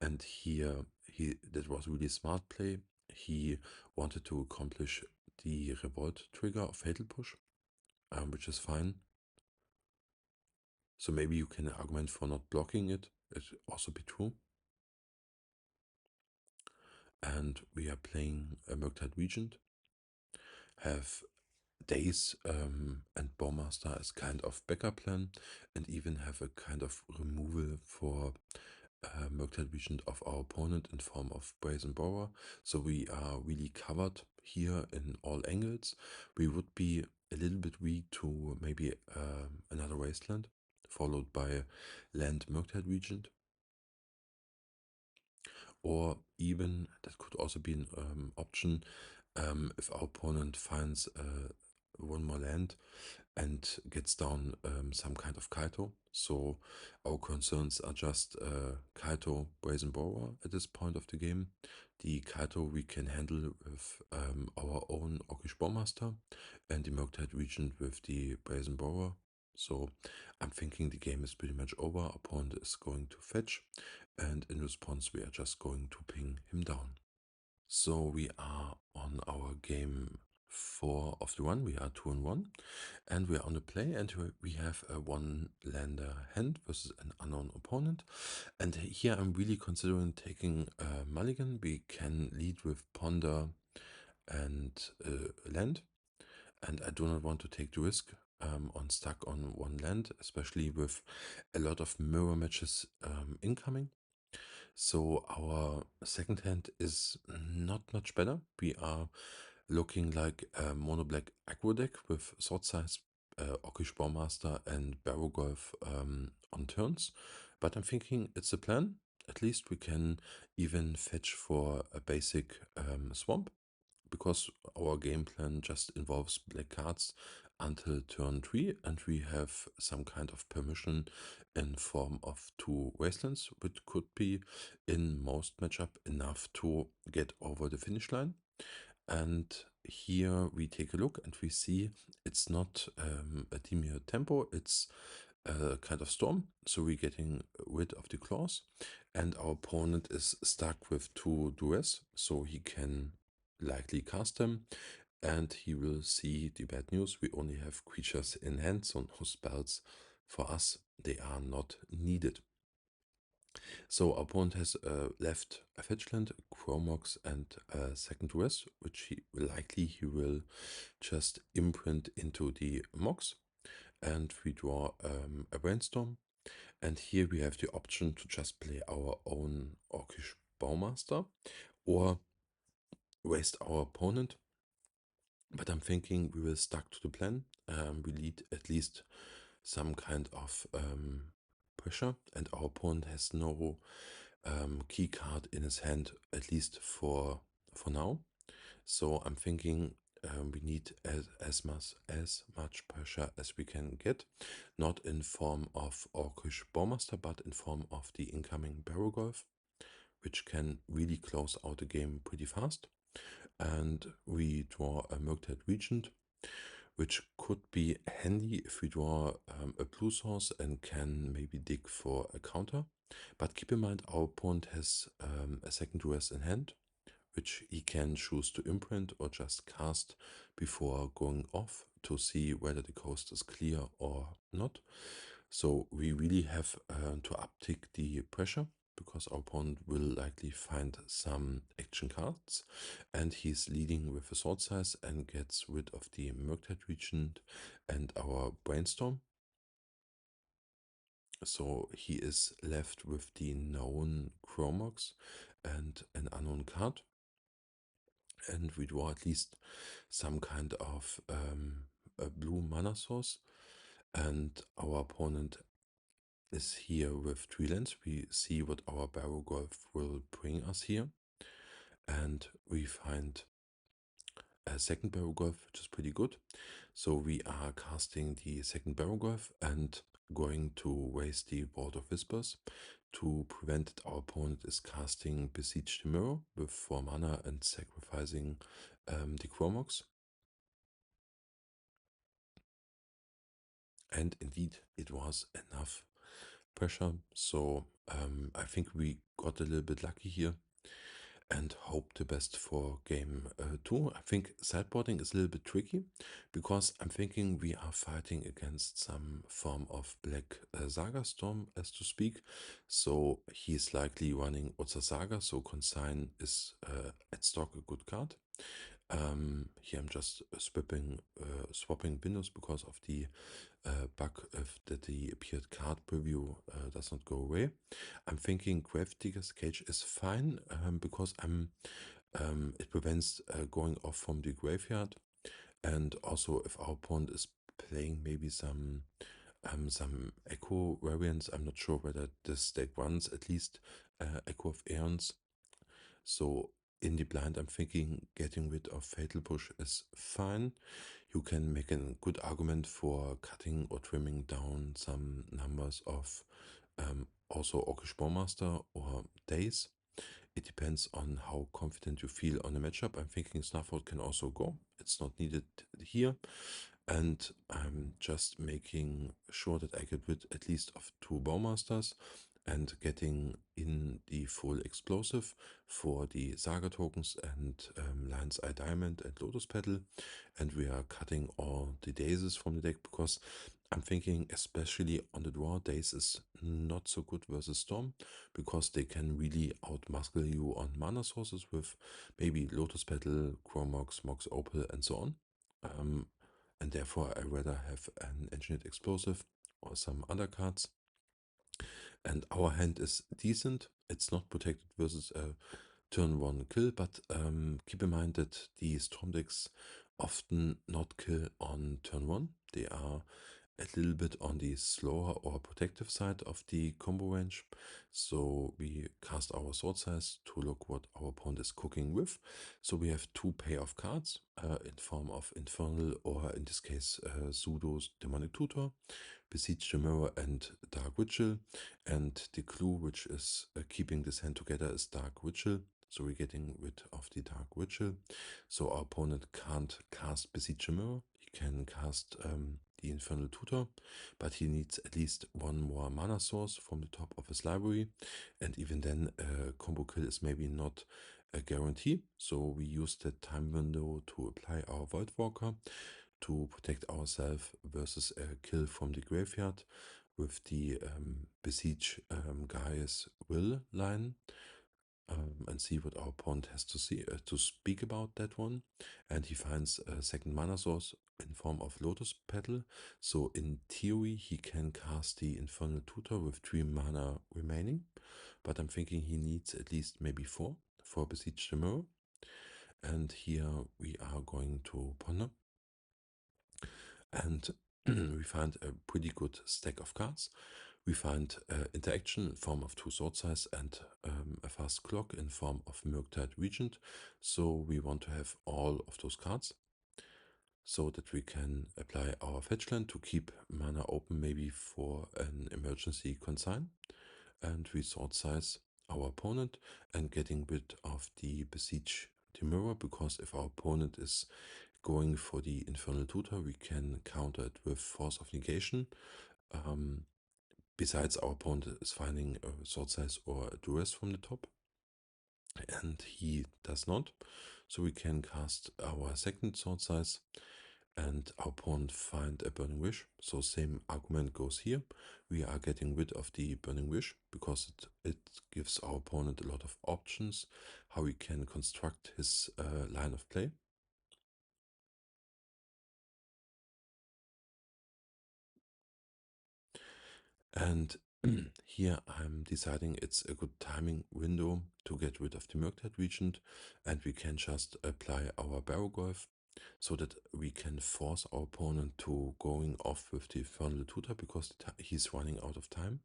And here that was really smart play. He wanted to accomplish the Revolt trigger of Fatal Push, which is fine. So maybe you can argument for not blocking it. It also be true. And we are playing a Murktide Regent. Have Daze and Bowmaster as kind of backup plan, and even have a kind of removal for Murktide Regent of our opponent in form of Brazen Borrower. So we are really covered here in all angles. We would be a little bit weak to maybe another Wasteland, followed by land Murktide Regent. Or even, that could also be an option, if our opponent finds one more land and gets down some kind of Kaito. So our concerns are just Kaito, Brazen Borrower at this point of the game. The Kaito we can handle with our own Orcish Bowmaster, and the Murktide Regent with the Brazen Borrower. So I'm thinking the game is pretty much over. Our opponent is going to fetch, and in response we are just going to ping him down. So we are on our game 4 of the run. We are 2-1, and we are on the play, and we have a 1-lander hand versus an unknown opponent. And here I'm really considering taking a mulligan. We can lead with Ponder and land, and I do not want to take the risk on stuck on 1 land, especially with a lot of mirror matches incoming. So our second hand is not much better. We are looking like a mono black aggro deck with Thoughtseize, Orcish Bowmaster and Barrowgoyf on turns. But I'm thinking it's a plan. At least we can even fetch for a basic swamp, because our game plan just involves black cards until turn 3, and we have some kind of permission in form of 2 Wastelands, which could be in most matchup enough to get over the finish line. And here we take a look and we see it's not a Dimir Tempo, it's a kind of storm. So we're getting rid of the claws, and our opponent is stuck with 2 duress, so he can likely cast them, and he will see the bad news. We only have creatures in hand, so no spells for us. They are not needed. So our opponent has left a fetchland, Chromox, and a second duress, which he will just imprint into the Mox, and we draw a Brainstorm. And here we have the option to just play our own Orcish Bowmaster or waste our opponent. But I'm thinking we will stuck to the plan. We need at least some kind of pressure, and our opponent has no key card in his hand, at least for now. So I'm thinking we need as much pressure as we can get, not in form of Orcish Bowmaster, but in form of the incoming Barrowgoyf, which can really close out the game pretty fast. and we draw a Murktide Regent, which could be handy if we draw a blue source and can maybe dig for a counter. But keep in mind our opponent has a second duress in hand, which he can choose to imprint or just cast before going off to see whether the coast is clear or not. So we really have to uptick the pressure, because our opponent will likely find some action cards, and he's leading with a Thoughtseize and gets rid of the Murktide Regent and our Brainstorm. So he is left with the known Chromox and an unknown card, and we draw at least some kind of a blue mana source, and our opponent is here with 3 lands. We see what our Barrowgoyf will bring us here, and we find a second Barrowgoyf, which is pretty good. So we are casting the second Barrowgoyf and going to waste the Ward of Whispers to prevent that our opponent is casting Besiege the Mirror with 4 mana and sacrificing the Chromox. And indeed, it was enough pressure. So I think we got a little bit lucky here and hope the best for game 2. I think sideboarding is a little bit tricky, because I'm thinking we are fighting against some form of black Saga storm, as to speak. So he's likely running Otsa Saga, so Consign is at stock a good card. Here I'm just swapping windows because of the bug that the appeared card preview does not go away. I'm thinking Grafdigger's Cage is fine, because it prevents going off from the graveyard, and also if our opponent is playing maybe some Echo variants, I'm not sure whether this deck runs at least Echo of Aeons. So in the blind, I'm thinking getting rid of Fatal Push is fine. You can make a good argument for cutting or trimming down some numbers of also Orcish Bowmaster or Daze. It depends on how confident you feel on the matchup. I'm thinking Snuff Out can also go. It's not needed here. And I'm just making sure that I get rid at least of 2 Bowmasters and getting in the full explosive for the Saga tokens and Lion's Eye Diamond and Lotus Petal. And we are cutting all the Dazes from the deck, because I'm thinking especially on the draw, Daze is not so good versus Storm, because they can really outmuscle you on mana sources with maybe Lotus Petal, Chromox, Mox Opal, and so on. And therefore I rather have an Engineered Explosive or some other cards. And our hand is decent. It's not protected versus a turn 1 kill, but keep in mind that the Storm decks often not kill on turn 1. They are a little bit on the slower or protective side of the combo range. So we cast our Thoughtseize to look what our opponent is cooking with. So we have 2 payoff cards in form of Infernal, or in this case Pseudo's Demonic Tutor, Besiege the Mirror, and Dark Vigil. And the clue which is keeping this hand together is Dark Vigil. So we're getting rid of the Dark Vigil. So our opponent can't cast Besiege the Mirror. He can cast the Infernal Tutor, but he needs at least 1 more mana source from the top of his library. And even then, combo kill is maybe not a guarantee. So we use the time window to apply our Voidwalker to protect ourselves versus a kill from the graveyard with the Besiege Gaia's Will line. And see what our opponent has to speak about that one. And he finds a second mana source in form of Lotus Petal. So in theory, he can cast the Infernal Tutor with 3 mana remaining. But I'm thinking he needs at least maybe 4 for Besiege the Mirror. And here we are going to ponder. And we find a pretty good stack of cards. We find interaction in form of 2 Thoughtseize and a fast clock in form of Murktide Regent. So we want to have all of those cards so that we can apply our fetch land to keep mana open, maybe for an emergency consign. And we Thoughteize our opponent and getting rid of the Besiege Dimir, because if our opponent is going for the Infernal Tutor, we can counter it with Force of Negation. Besides, our opponent is finding a Thoughtseize or a Duress from the top, and he does not. So we can cast our second Thoughtseize, and our opponent find a Burning Wish. So same argument goes here. We are getting rid of the Burning Wish because it gives our opponent a lot of options how he can construct his line of play. And here I'm deciding it's a good timing window to get rid of the Murktide Regent, and we can just apply our Barrowgoyf so that we can force our opponent to going off with the Infernal Tutor because he's running out of time.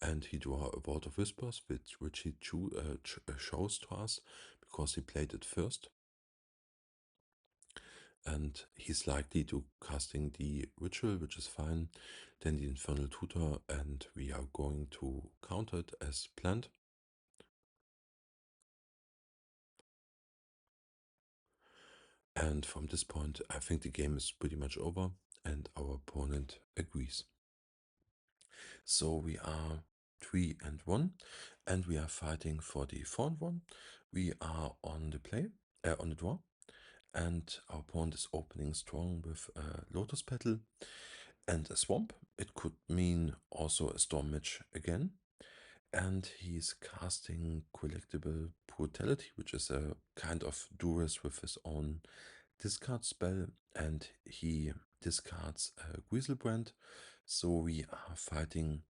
And he draw a Vault of Whispers, which he shows to us because he played it first. And he's likely to casting the Ritual, which is fine, then the Infernal Tutor, and we are going to counter it as planned. And from this point, I think the game is pretty much over, and our opponent agrees. So we are 3-1, and we are fighting for the 4-1. We are on the play, on the draw, and our opponent is opening strong with a Lotus Petal and a Swamp. It could mean also a Storm Mage again. And he's casting Collectible Brutality, which is a kind of Duress with his own discard spell, and he discards a Griselbrand. So we are fighting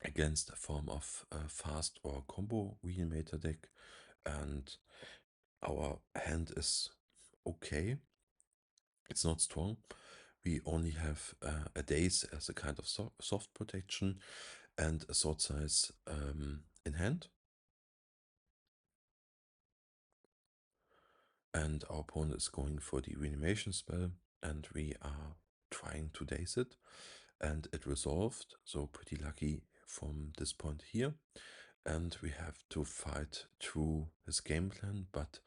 against a form of fast or combo Reanimator deck, and our hand is okay. It's not strong. We only have a Daze as a kind of soft protection and a Thoughtseize in hand. And our opponent is going for the reanimation spell, and we are trying to Daze it, and it resolved, so pretty lucky from this point here. And we have to fight through his game plan, but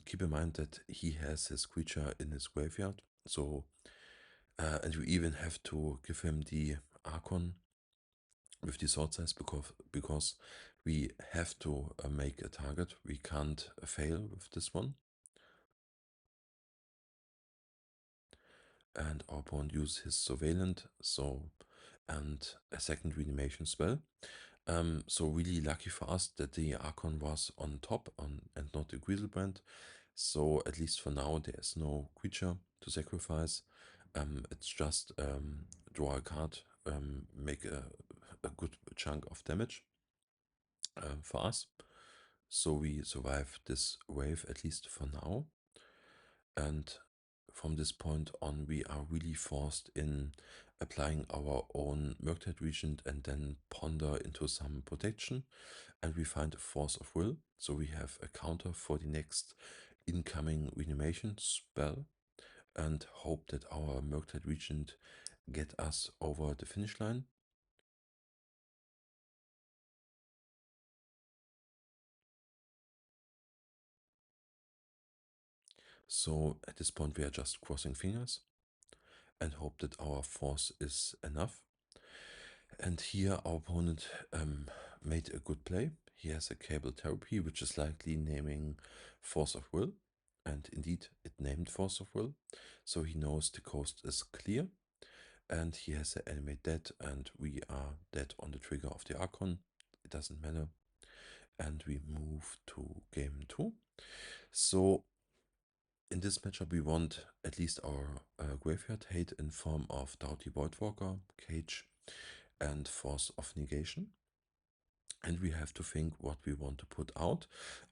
keep in mind that he has his creature in his graveyard, so and we even have to give him the Archon with the Thoughtseize because we have to make a target. We can't fail with this one. And our opponent uses his Surveillant, and a second reanimation spell. So really lucky for us that the Archon was on top and not the Griselbrand. So at least for now there's no creature to sacrifice. It's just draw a card, make a good chunk of damage for us. So we survive this wave at least for now. And from this point on, we are really forced in applying our own Murktide Regent and then ponder into some protection. And we find a Force of Will. So we have a counter for the next incoming reanimation spell and hope that our Murktide Regent get us over the finish line. So at this point, we are just crossing fingers and hope that our force is enough. And here our opponent made a good play. He has a Cable Therapy, which is likely naming Force of Will. And indeed, it named Force of Will. So he knows the coast is clear. And he has an Animate Dead, and we are dead on the trigger of the Archon. It doesn't matter. And we move to game 2. So in this matchup, we want at least our graveyard hate in form of Dauthi Voidwalker, Cage, and Force of Negation. And we have to think what we want to put out.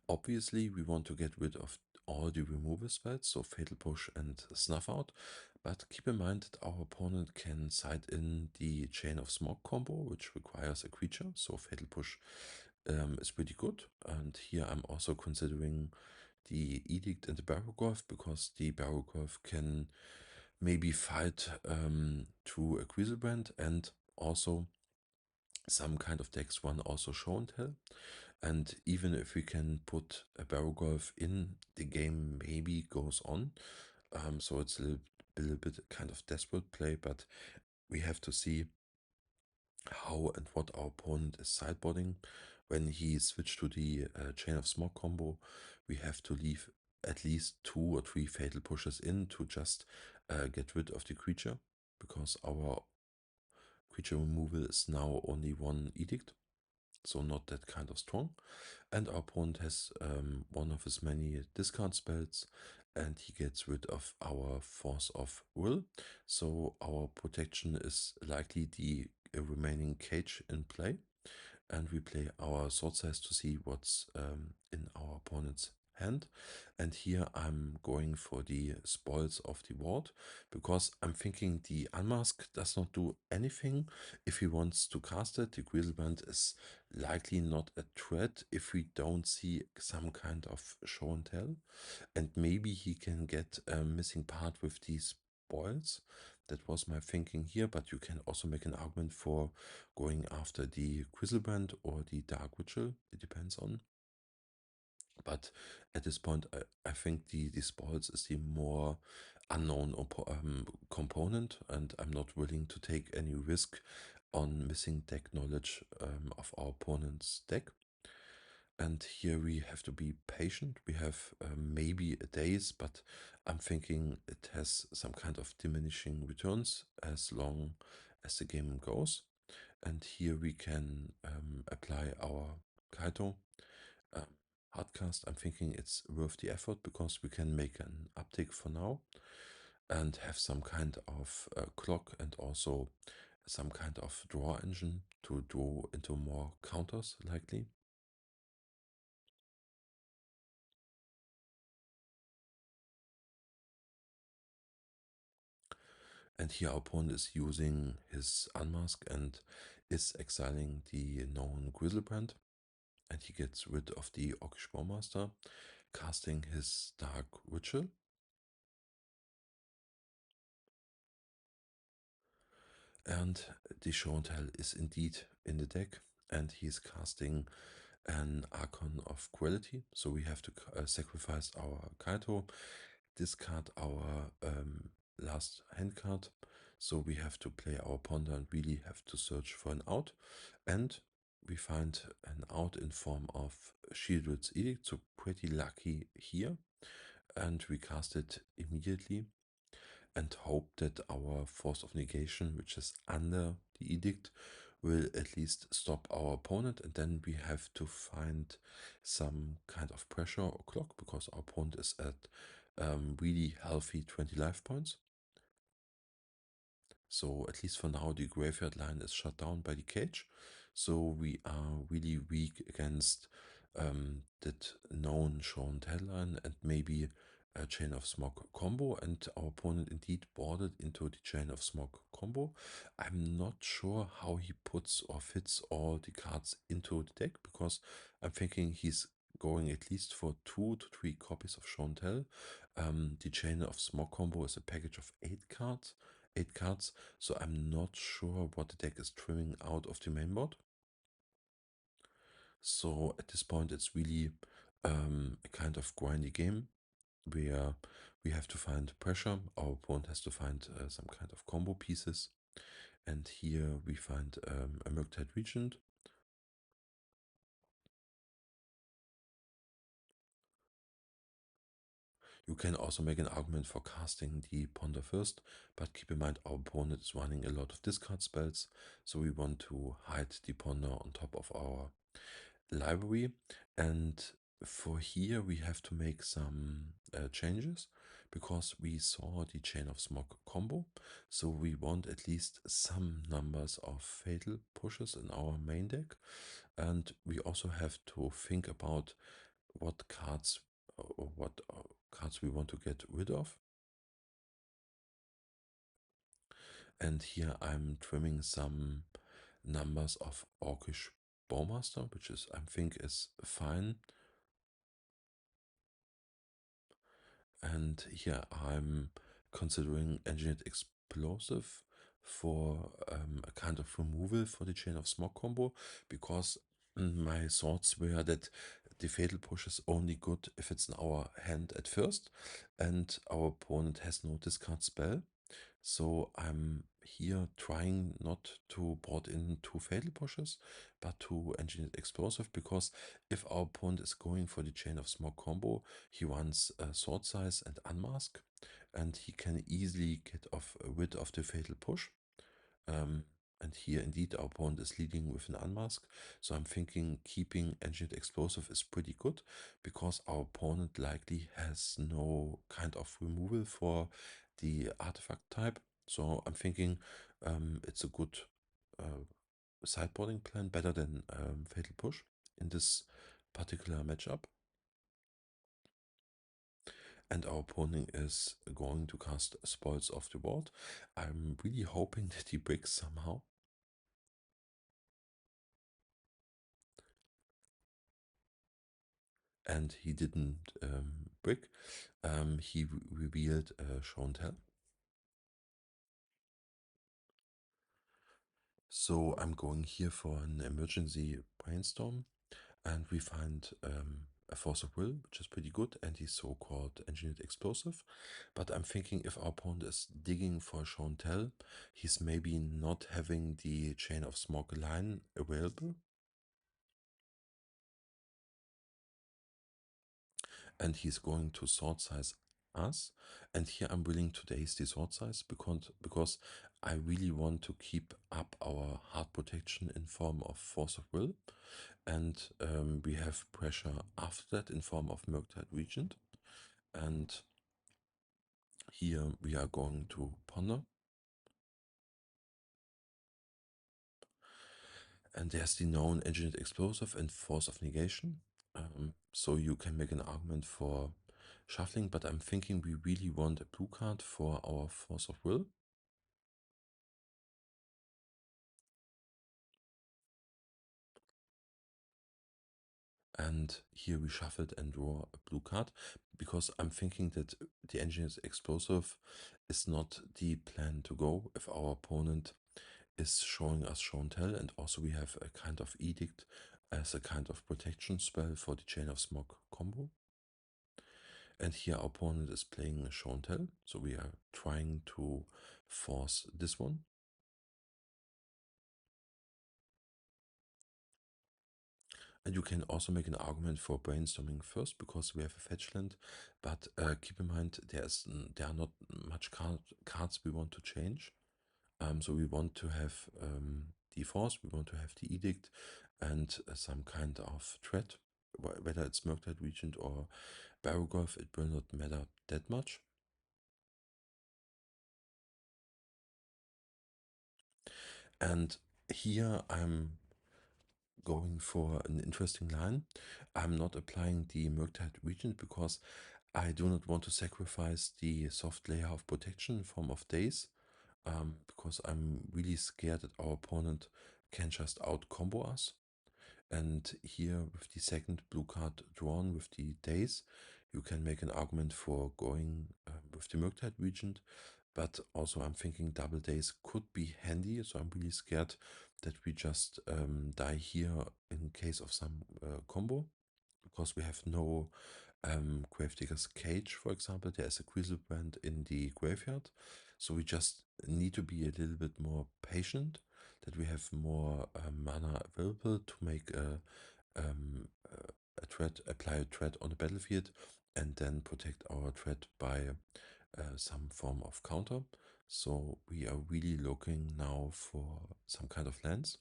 Obviously, we want to get rid of all the removal spells, so Fatal Push and Snuff Out. But keep in mind that our opponent can side in the Chain of Smog combo, which requires a creature, so Fatal Push is pretty good. And here I'm also considering the Edict and the Barrowgoyf, because the Barrowgoyf can maybe fight through a Griselbrand, and also some kind of decks run also Show and Tell. And even if we can put a Barrowgoyf in, the game maybe goes on. So it's a little bit kind of desperate play, but we have to see how and what our opponent is sideboarding. When he switched to the Chain of Smog combo, we have to leave at least 2 or 3 fatal pushes in to just get rid of the creature, because our creature removal is now only 1 edict, so not that kind of strong. And our opponent has one of his many discard spells, and he gets rid of our Force of Will. So our protection is likely the remaining cage in play. And we play our Thoughtseize to see what's in our opponent's hand. And here I'm going for the spoils of the ward, because I'm thinking the Unmask does not do anything. If he wants to cast it, the Grizzleband is likely not a threat if we don't see some kind of show and tell. And maybe he can get a missing part with these spoils. That was my thinking here, but you can also make an argument for going after the Grizzleband or the Dark Ritual. It depends on. But at this point, I think the spoils is the more unknown component, and I'm not willing to take any risk on missing deck knowledge of our opponent's deck. And here we have to be patient. We have maybe a Daze, but I'm thinking it has some kind of diminishing returns as long as the game goes. And here we can apply our Kaito um, hardcast. I'm thinking it's worth the effort because we can make an uptick for now and have some kind of clock and also some kind of draw engine to draw into more counters likely. And here our opponent is using his Unmask and is exiling the known Grizzlebrand. And he gets rid of the Orcish Bowmaster, casting his Dark Ritual. And the show and tell is indeed in the deck, and he's casting an Archon of Quality. So we have to sacrifice our Kaito, discard our last hand card. So we have to play our Ponder and really have to search for an out. And we find an out in form of Shieldred's Edict, so pretty lucky here. And we cast it immediately and hope that our Force of Negation, which is under the Edict, will at least stop our opponent. And then we have to find some kind of pressure or clock, because our opponent is at really healthy 20 life points. So at least for now, the graveyard line is shut down by the cage. So we are really weak against that known show and tell line and maybe a Chain of Smog combo. And our opponent indeed boarded into the Chain of Smog combo. I'm not sure how he puts or fits all the cards into the deck, because I'm thinking he's going at least for 2 to 3 copies of show and tell. The Chain of Smog combo is a package of 8 cards, so I'm not sure what the deck is trimming out of the main board. So at this point, it's really a kind of grindy game where we have to find pressure. Our opponent has to find some kind of combo pieces. And here we find a Murktide Regent. You can also make an argument for casting the Ponder first, but keep in mind our opponent is running a lot of discard spells, so we want to hide the Ponder on top of our library. And for here we have to make some changes, because we saw the Chain of Smog combo, so we want at least some numbers of fatal pushes in our main deck. And we also have to think about what cards or what cards we want to get rid of. And here I'm trimming some numbers of Orcish Bowmaster, which is I think is fine. And here I'm considering Engineered Explosive for a kind of removal for the Chain of Smog combo, because My thoughts were that the fatal push is only good if it's in our hand at first, and our opponent has no discard spell. So I'm here trying not to board in two fatal pushes, but to engineer explosive, because if our opponent is going for the chain of smoke combo, he wants Thoughtseize and Unmask, and he can easily get rid of the fatal push. Um, and here indeed our opponent is leading with an unmask. So I'm thinking keeping Engineered Explosive is pretty good, because our opponent likely has no kind of removal for the artifact type. So I'm thinking it's a good sideboarding plan, better than Fatal Push in this particular matchup. And our opponent is going to cast Spoils off the board. I'm really hoping that he breaks somehow. And he didn't brick. He revealed show and tell. So I'm going here for an emergency brainstorm, and we find a force of will, which is pretty good, and he's so-called engineered explosive. But I'm thinking if our opponent is digging for show and tell, he's maybe not having the chain of smoke line available, and he's going to Thoughtseize us. And here I'm willing to Daze the Thoughtseize, because I really want to keep up our hard protection in form of Force of Will. And we have pressure after that in form of Murktide Regent. And here we are going to ponder. And there's the known Engineered Explosive and Force of Negation. So you can make an argument for shuffling, but I'm thinking we really want a blue card for our Force of Will. And here we shuffled and draw a blue card, because I'm thinking that the Engineer's Explosive is not the plan to go if our opponent is showing us show and tell, and also we have a kind of edict as a kind of protection spell for the Chain of Smoke combo. And here our opponent is playing show and tell, so we are trying to force this one. And you can also make an argument for brainstorming first, because we have a fetch land, but keep in mind there are not much cards we want to change. So we want to have the force, we want to have the edict, and some kind of threat, whether it's Murktide Regent or Barrowgoyf, it will not matter that much. And here I'm going for an interesting line. I'm not applying the Murktide Regent because I do not want to sacrifice the soft layer of protection in form of Daze, because I'm really scared that our opponent can just out combo us. And here with the second blue card drawn with the Daze, you can make an argument for going with the Murktide Regent, but also I'm thinking double Daze could be handy, so I'm really scared that we just die here in case of some combo, because we have no Grafdigger's Cage, for example. There's a Grizzlebrand in the graveyard, so we just need to be a little bit more patient, that we have more mana available to make a threat, apply a threat on the battlefield, and then protect our threat by some form of counter. So we are really looking now for some kind of lands.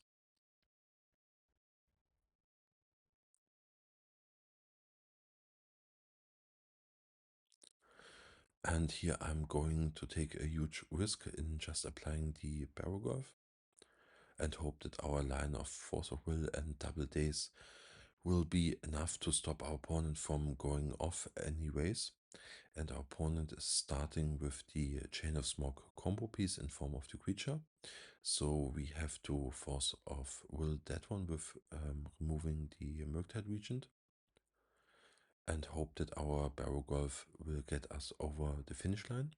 And here I'm going to take a huge risk in just applying the Barrowgoyf, and hope that our line of Force of Will and double Daze will be enough to stop our opponent from going off anyways. And our opponent is starting with the Chain of Smoke combo piece in form of the creature. So we have to Force of Will that one with removing the Murktide Regent, and hope that our Barrowgoyf will get us over the finish line.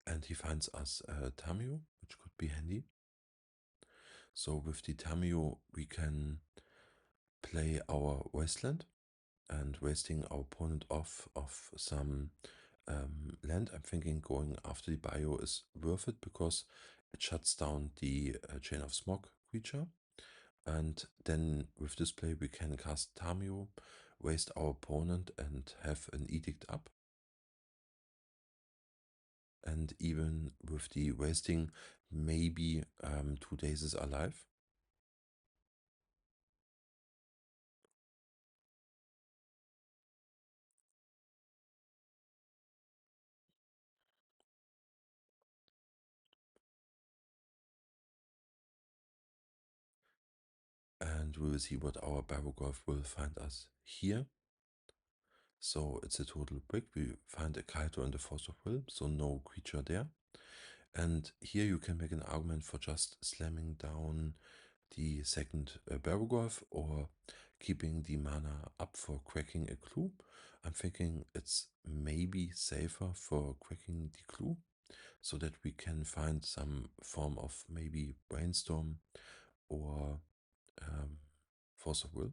And he finds us Tamiyo, which could be handy. So with the Tamiyo, we can play our Wasteland and wasting our opponent off of some land. I'm thinking going after the bio is worth it because it shuts down the Chain of Smog creature. And then with this play, we can cast Tamiyo, waste our opponent, and have an Edict up. And even with the wasting, maybe 2 Dazes alive. And we will see what our Barrowgoyf will find us here. So it's a total brick. We find a Kaito in the Force of Will, so no creature there. And here you can make an argument for just slamming down the second Barrowgoyf or keeping the mana up for cracking a clue. I'm thinking it's maybe safer for cracking the clue so that we can find some form of maybe Brainstorm or Force of Will.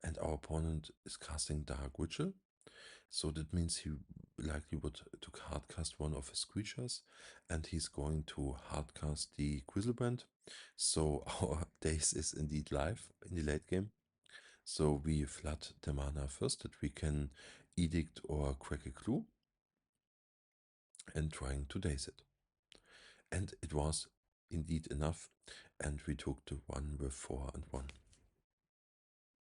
And our opponent is casting Dark Vigil. So that means he likely would to hardcast one of his creatures, and he's going to hardcast the Quizzlebrand. So our Daze is indeed live in the late game. So we flood the mana first that we can Edict or crack a clue, and trying to Daze it. And it was indeed enough, and we took the 1 with 4 and 1.